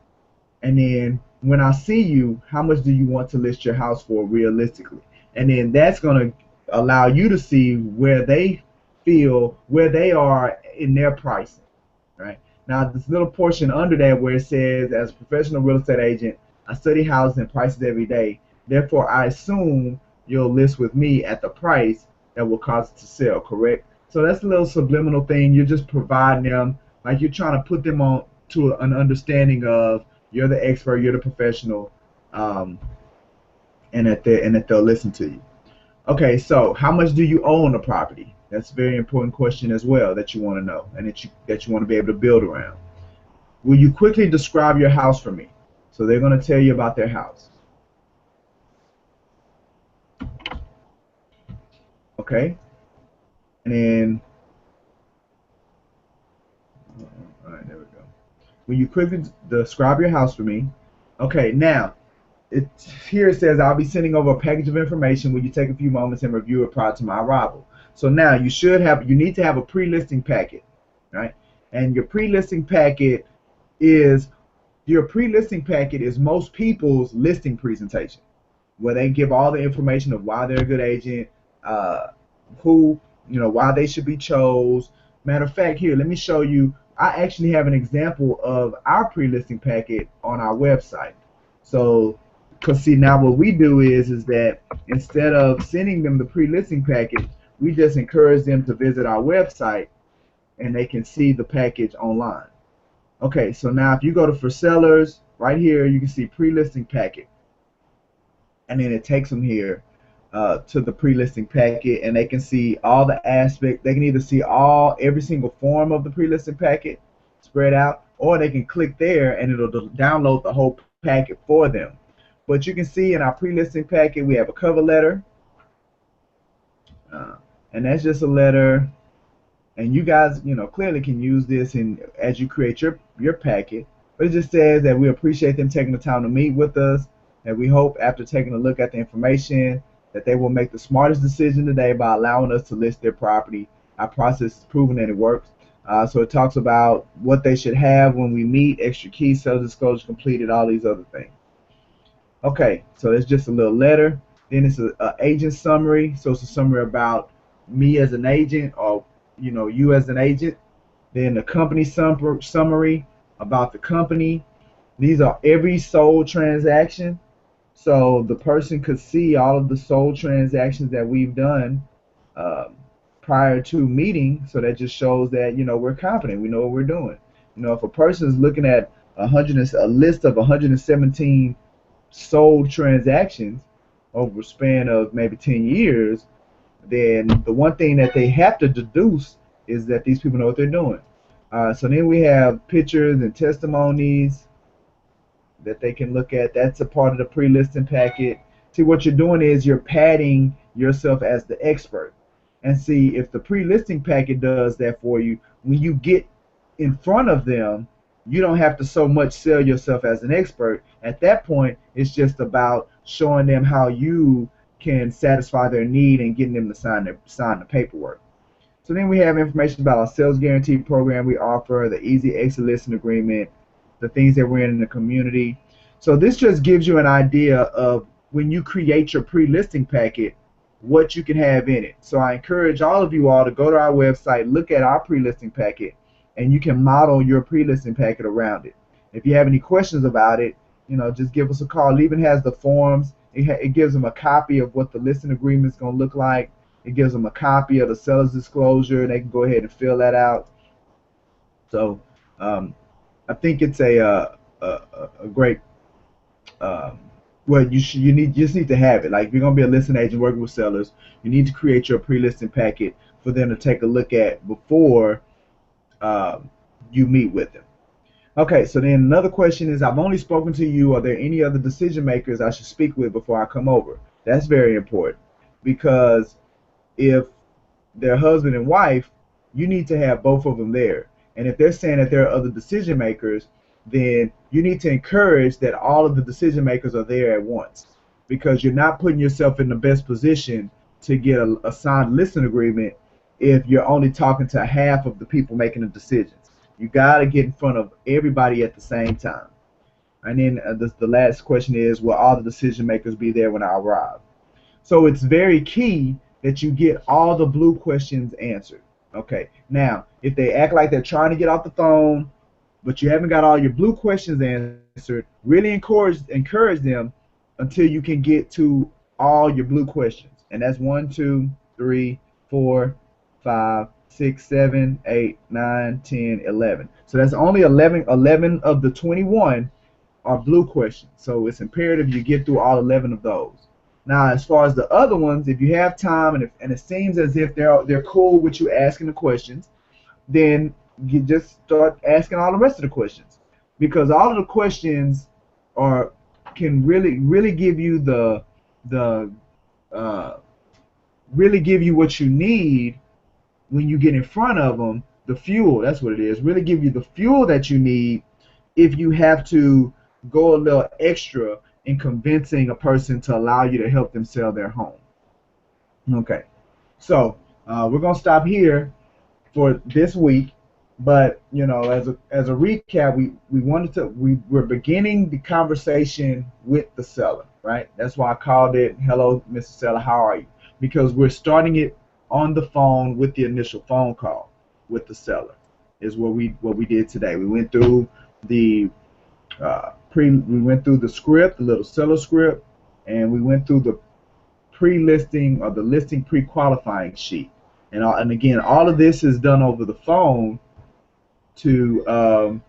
And then when I see you, how much do you want to list your house for realistically? And then that's going to allow you to see where they feel, where they are in their pricing. Right. Now, this little portion under that where it says, as a professional real estate agent, I study houses and prices every day. Therefore, I assume you'll list with me at the price that will cause it to sell, correct? So that's a little subliminal thing. You're just providing them, like you're trying to put them on to an understanding of you're the expert, you're the professional, um, and that they'll listen to you. Okay, so how much do you own the property? That's a very important question as well that you want to know and that you want to be able to build around. Will you quickly describe your house for me? So they're going to tell you about their house. Okay, and then all right, there we go. Will you quickly describe your house for me? Okay, now here it says I'll be sending over a package of information. Will you take a few moments and review it prior to my arrival? So now you need to have a pre-listing packet, right? And your pre-listing packet is most people's listing presentation, where they give all the information of why they're a good agent, uh, who, why they should be chose. Matter of fact, here, let me show you. I actually have an example of our pre-listing packet on our website. So, because see, now what we do is that instead of sending them the pre-listing packet, we just encourage them to visit our website and they can see the package online. Okay, so now if you go to for sellers, right here, you can see pre-listing packet. And then it takes them here to the pre-listing packet, and they can see all the aspects. They can either see every single form of the pre-listing packet spread out, or they can click there and it'll download the whole packet for them. But you can see in our pre-listing packet, we have a cover letter, and that's just a letter. And you guys, clearly can use this as you create your packet. But it just says that we appreciate them taking the time to meet with us, and we hope after taking a look at the information that they will make the smartest decision today by allowing us to list their property. Our process is proven that it works. So it talks about what they should have when we meet, extra keys, sales disclosure completed, all these other things. Okay, so it's just a little letter. Then it's an agent summary. So it's a summary about me as an agent, or you as an agent. Then the company summary about the company. These are every sold transaction. So the person could see all of the sold transactions that we've done prior to meeting. So that just shows that we're confident. We know what we're doing. If a person is looking at a list of 117 sold transactions over a span of maybe 10 years, then the one thing that they have to deduce is that these people know what they're doing. So then we have pictures and testimonies that they can look at. That's a part of the pre-listing packet. See, what you're doing is you're padding yourself as the expert. And see, if the pre-listing packet does that for you, when you get in front of them, you don't have to so much sell yourself as an expert. At that point, it's just about showing them how you can satisfy their need and getting them to sign the paperwork. So then we have information about our sales guarantee program we offer, the easy exit listing agreement, the things that we're in the community. So this just gives you an idea of when you create your pre-listing packet, what you can have in it. So I encourage all of you all to go to our website, look at our pre-listing packet, and you can model your pre-listing packet around it. If you have any questions about it, just give us a call. It even has the forms. It gives them a copy of what the listing agreement is going to look like. It gives them a copy of the seller's disclosure, and they can go ahead and fill that out. So I think it's a great well, you just need to have it. Like, if you're gonna be a listing agent working with sellers, you need to create your pre-listing packet for them to take a look at before you meet with them. Okay, so then another question is, I've only spoken to you. Are there any other decision makers I should speak with before I come over? That's very important because if they're husband and wife, you need to have both of them there. And if they're saying that there are other decision makers, then you need to encourage that all of the decision makers are there at once because you're not putting yourself in the best position to get a signed listing agreement if you're only talking to half of the people making the decisions. You got to get in front of everybody at the same time. And then the last question is, will all the decision makers be there when I arrive? So it's very key that you get all the blue questions answered. Okay. Now, if they act like they're trying to get off the phone, but you haven't got all your blue questions answered, really encourage them until you can get to all your blue questions. And that's 1, 2, 3, 4, 5, 6, 7, 8, 9, 10, 11. So that's only 11 of the 21 are blue questions. So it's imperative you get through all 11 of those. Now, as far as the other ones, if you have time and it seems as if they're cool with you asking the questions, then you just start asking all the rest of the questions because all of the questions are can really give you the uh, really give you what you need when you get in front of them. The fuel, that's what it is. Really give you the fuel that you need if you have to go a little extra in convincing a person to allow you to help them sell their home. Okay, so we're gonna stop here for this week. But as a recap, we're beginning the conversation with the seller, right? That's why I called it "Hello, Mr. Seller, how are you?" Because we're starting it on the phone with the initial phone call with the seller. Is what we did today. We went through the we went through the script, the little seller script, and we went through the pre-listing or the listing pre-qualifying sheet. And again, all of this is done over the phone to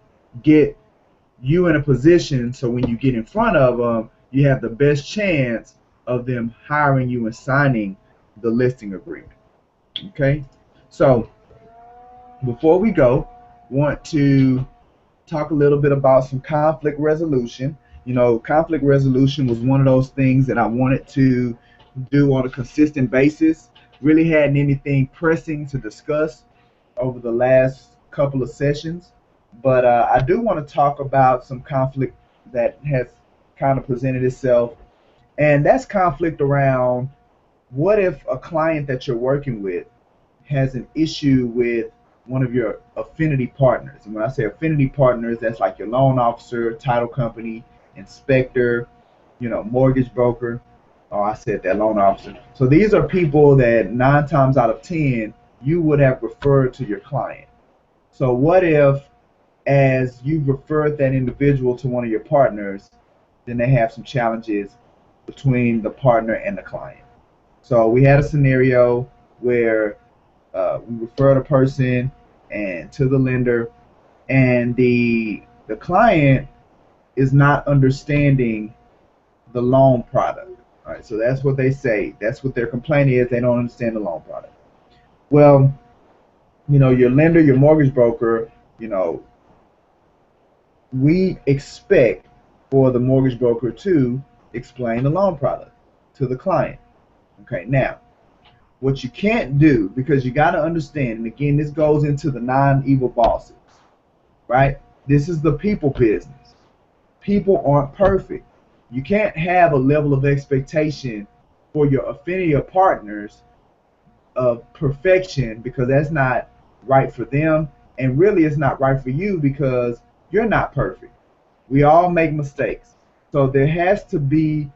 get you in a position so when you get in front of them, you have the best chance of them hiring you and signing the listing agreement. Okay, so before we go, want to talk a little bit about some conflict resolution. Conflict resolution was one of those things that I wanted to do on a consistent basis. Really hadn't anything pressing to discuss over the last couple of sessions, but I do want to talk about some conflict that has kind of presented itself, and that's conflict around what if a client that you're working with has an issue with one of your affinity partners. And when I say affinity partners, that's like your loan officer, title company, inspector, mortgage broker. Oh, I said that, loan officer. So these are people that 9 times out of 10 you would have referred to your client. So what if, as you've referred that individual to one of your partners, then they have some challenges between the partner and the client? So we had a scenario where we referred a person and to the lender, and the client is not understanding the loan product. All right, so that's what they say. That's what their complaint is. They don't understand the loan product. Well, your lender, your mortgage broker, we expect for the mortgage broker to explain the loan product to the client. Okay, now what you can't do, because you got to understand, and again, this goes into the 9 evil bosses, right? This is the people business. People aren't perfect. You can't have a level of expectation for your affinity partners of perfection because that's not right for them. And really, it's not right for you because you're not perfect. We all make mistakes. So there has to be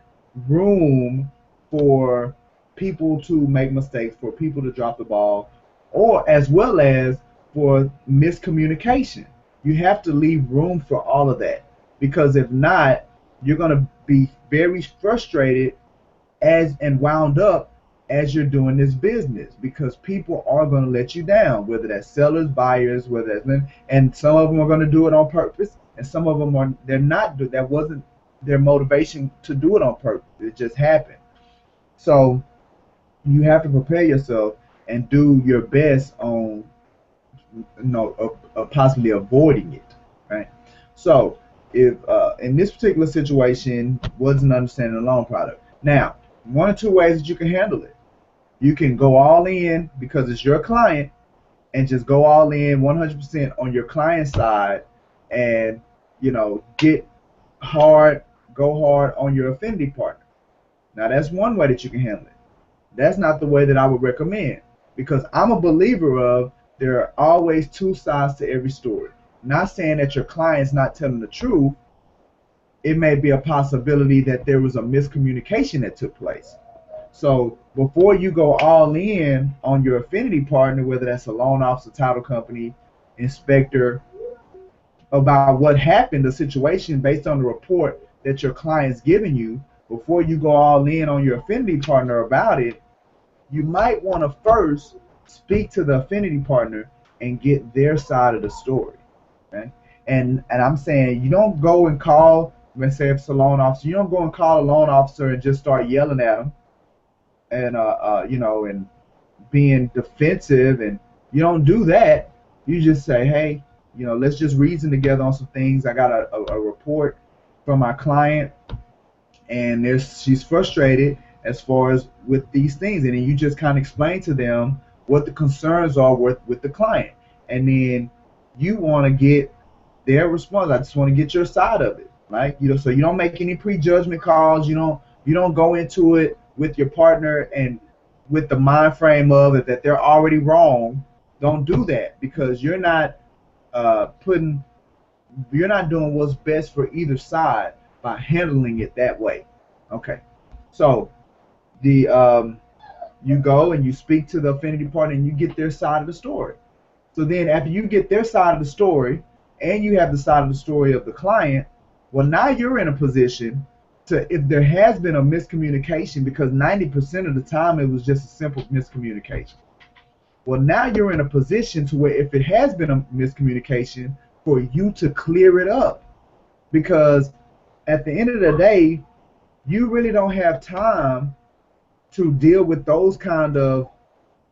room for people to make mistakes, for people to drop the ball, or as well as for miscommunication. You have to leave room for all of that because if not, you're going to be very frustrated as and wound up as you're doing this business because people are going to let you down, whether that's sellers, buyers, whether that's and some of them are going to do it on purpose, and some of them are they're not. That wasn't their motivation to do it on purpose. It just happened. So you have to prepare yourself and do your best on possibly avoiding it, right? So if in this particular situation wasn't understanding the loan product. Now, one or two ways that you can handle it. You can go all in because it's your client and just go all in 100% on your client side and, get hard, go hard on your affinity partner. Now, that's one way that you can handle it. That's not the way that I would recommend because I'm a believer of there are always two sides to every story. Not saying that your client's not telling the truth. It may be a possibility that there was a miscommunication that took place. So before you go all in on your affinity partner, whether that's a loan officer, title company, inspector, about what happened, the situation based on the report that your client's giving you, before you go all in on your affinity partner about it, you might want to first speak to the affinity partner and get their side of the story. Okay? And I'm saying you don't go and call, let's say if it's a loan officer, you don't go and call a loan officer and just start yelling at them and and being defensive, and you don't do that. You just say, hey, let's just reason together on some things. I got a report from my client, and she's frustrated as far as with these things, and then you just kind of explain to them what the concerns are with the client, and then you want to get their response. I just want to get your side of it, right? So you don't make any prejudgment calls. You don't go into it with your partner and with the mind frame of it that they're already wrong. Don't do that because you're not doing what's best for either side by handling it that way. Okay, so the you go and you speak to the affinity partner and you get their side of the story. So then after you get their side of the story and you have the side of the story of the client, well, now you're in a position to, if there has been a miscommunication, because 90% of the time it was just a simple miscommunication. Well, now you're in a position to where if it has been a miscommunication, for you to clear it up. Because at the end of the day, you really don't have time to deal with those kind of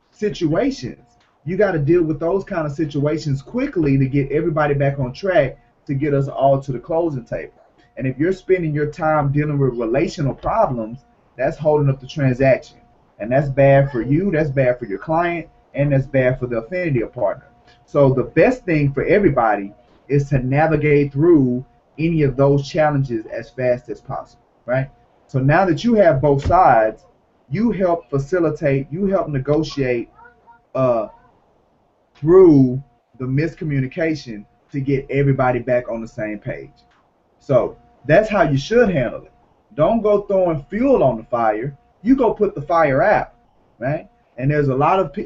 situations. You got to deal with those kind of situations quickly to get everybody back on track to get us all to the closing table. And if you're spending your time dealing with relational problems, that's holding up the transaction. And that's bad for you, that's bad for your client, and that's bad for the affinity partner. So the best thing for everybody is to navigate through any of those challenges as fast as possible, right? So now that you have both sides, you help facilitate, you help negotiate through the miscommunication to get everybody back on the same page. So that's how you should handle it. Don't go throwing fuel on the fire. You go put the fire out, right? And there's a lot of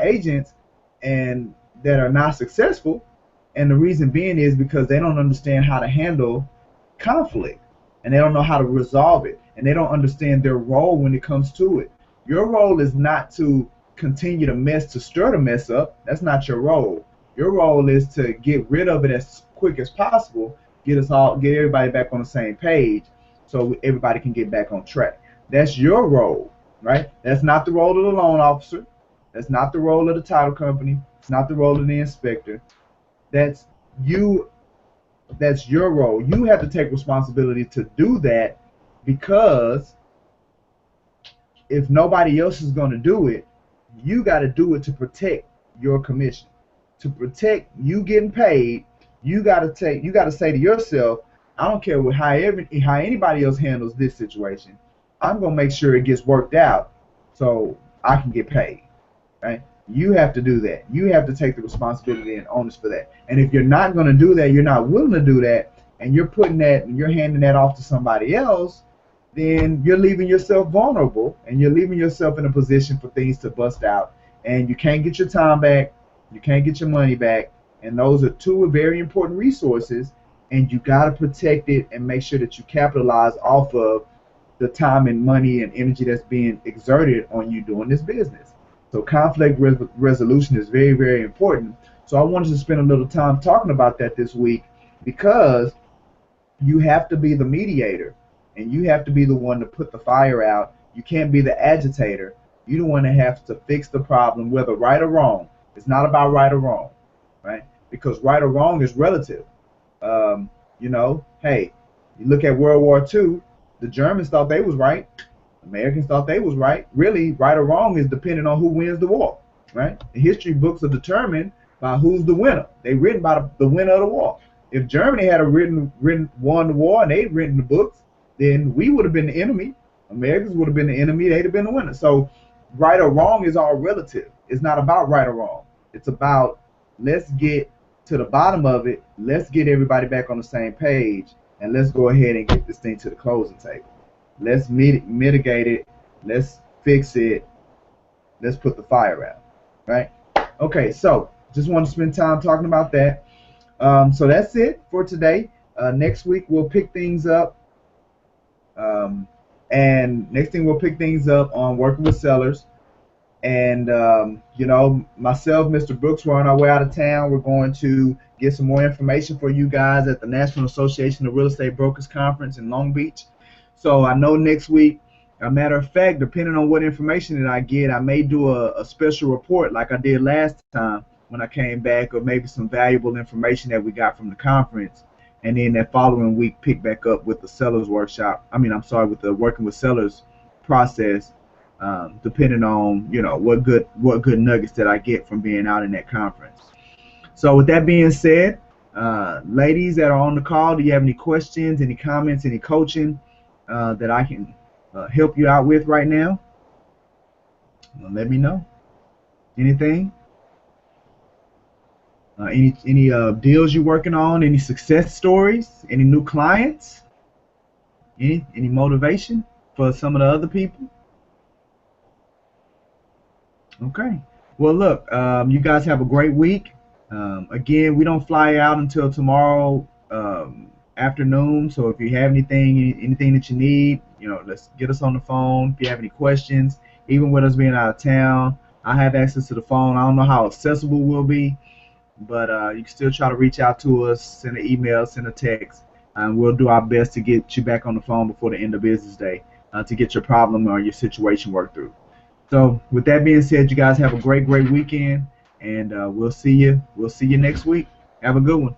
agents and that are not successful, and the reason being is because they don't understand how to handle conflict, and they don't know how to resolve it, and they don't understand their role when it comes to it. Your role is not to continue to stir the mess up. That's not your role. Your role is to get rid of it as quick as possible, get everybody back on the same page so everybody can get back on track. That's your role, right? That's not the role of the loan officer. That's not the role of the title company. It's not the role of the inspector. That's you. That's your role. You have to take responsibility to do that, because if nobody else is going to do it, you got to do it to protect your commission, to protect you getting paid. You got to say to yourself, I don't care how anybody else handles this situation. I'm going to make sure it gets worked out so I can get paid, right? You have to do that. You have to take the responsibility and onus for that. And if you're not going to do that, you're not willing to do that, and you're handing that off to somebody else, then you're leaving yourself vulnerable, and you're leaving yourself in a position for things to bust out, and you can't get your time back, you can't get your money back, and those are two very important resources, and you got to protect it and make sure that you capitalize off of the time and money and energy that's being exerted on you doing this business. So conflict resolution is very, very important. So I wanted to spend a little time talking about that this week, because you have to be the mediator, and you have to be the one to put the fire out. You can't be the agitator. You're the one that has to fix the problem, whether right or wrong. It's not about right or wrong, right? Because right or wrong is relative. You know, hey, you look at World War II, the Germans thought they was right. Americans thought they was right. Really, right or wrong is depending on who wins the war, right? The history books are determined by who's the winner. They written by the winner of the war. If Germany had won the war and they'd written the books, then we would have been the enemy. Americans would have been the enemy. They'd have been the winner. So right or wrong is all relative. It's not about right or wrong. It's about, let's get to the bottom of it. Let's get everybody back on the same page, and let's go ahead and get this thing to the closing table. Let's mitigate it. Let's fix it. Let's put the fire out. Right? Okay, so just want to spend time talking about that. So that's it for today. Next week we'll pick things up. And next thing we'll pick things up on working with sellers. And, you know, myself, Mr. Brooks, we're on our way out of town. We're going to get some more information for you guys at the National Association of Real Estate Brokers Conference in Long Beach. So I know next week, a matter of fact, depending on what information that I get, I may do a special report like I did last time when I came back, or maybe some valuable information that we got from the conference. And then that following week, pick back up with the sellers workshop. With the working with sellers process. Depending on, you know, what good nuggets that I get from being out in that conference. So with that being said, ladies that are on the call, do you have any questions, any comments, any coaching that I can help you out with right now? Let me know. Anything? Any deals you're working on? Any success stories? Any new clients? Any motivation for some of the other people? Okay. Well, look, you guys have a great week. Again, we don't fly out until tomorrow afternoon. So if you have anything that you need, you know, let's get us on the phone. If you have any questions, even with us being out of town, I have access to the phone. I don't know how accessible we'll be, but you can still try to reach out to us, send an email, send a text, and we'll do our best to get you back on the phone before the end of business day to get your problem or your situation worked through. So with that being said, you guys have a great weekend, and we'll see you next week. Have a good one.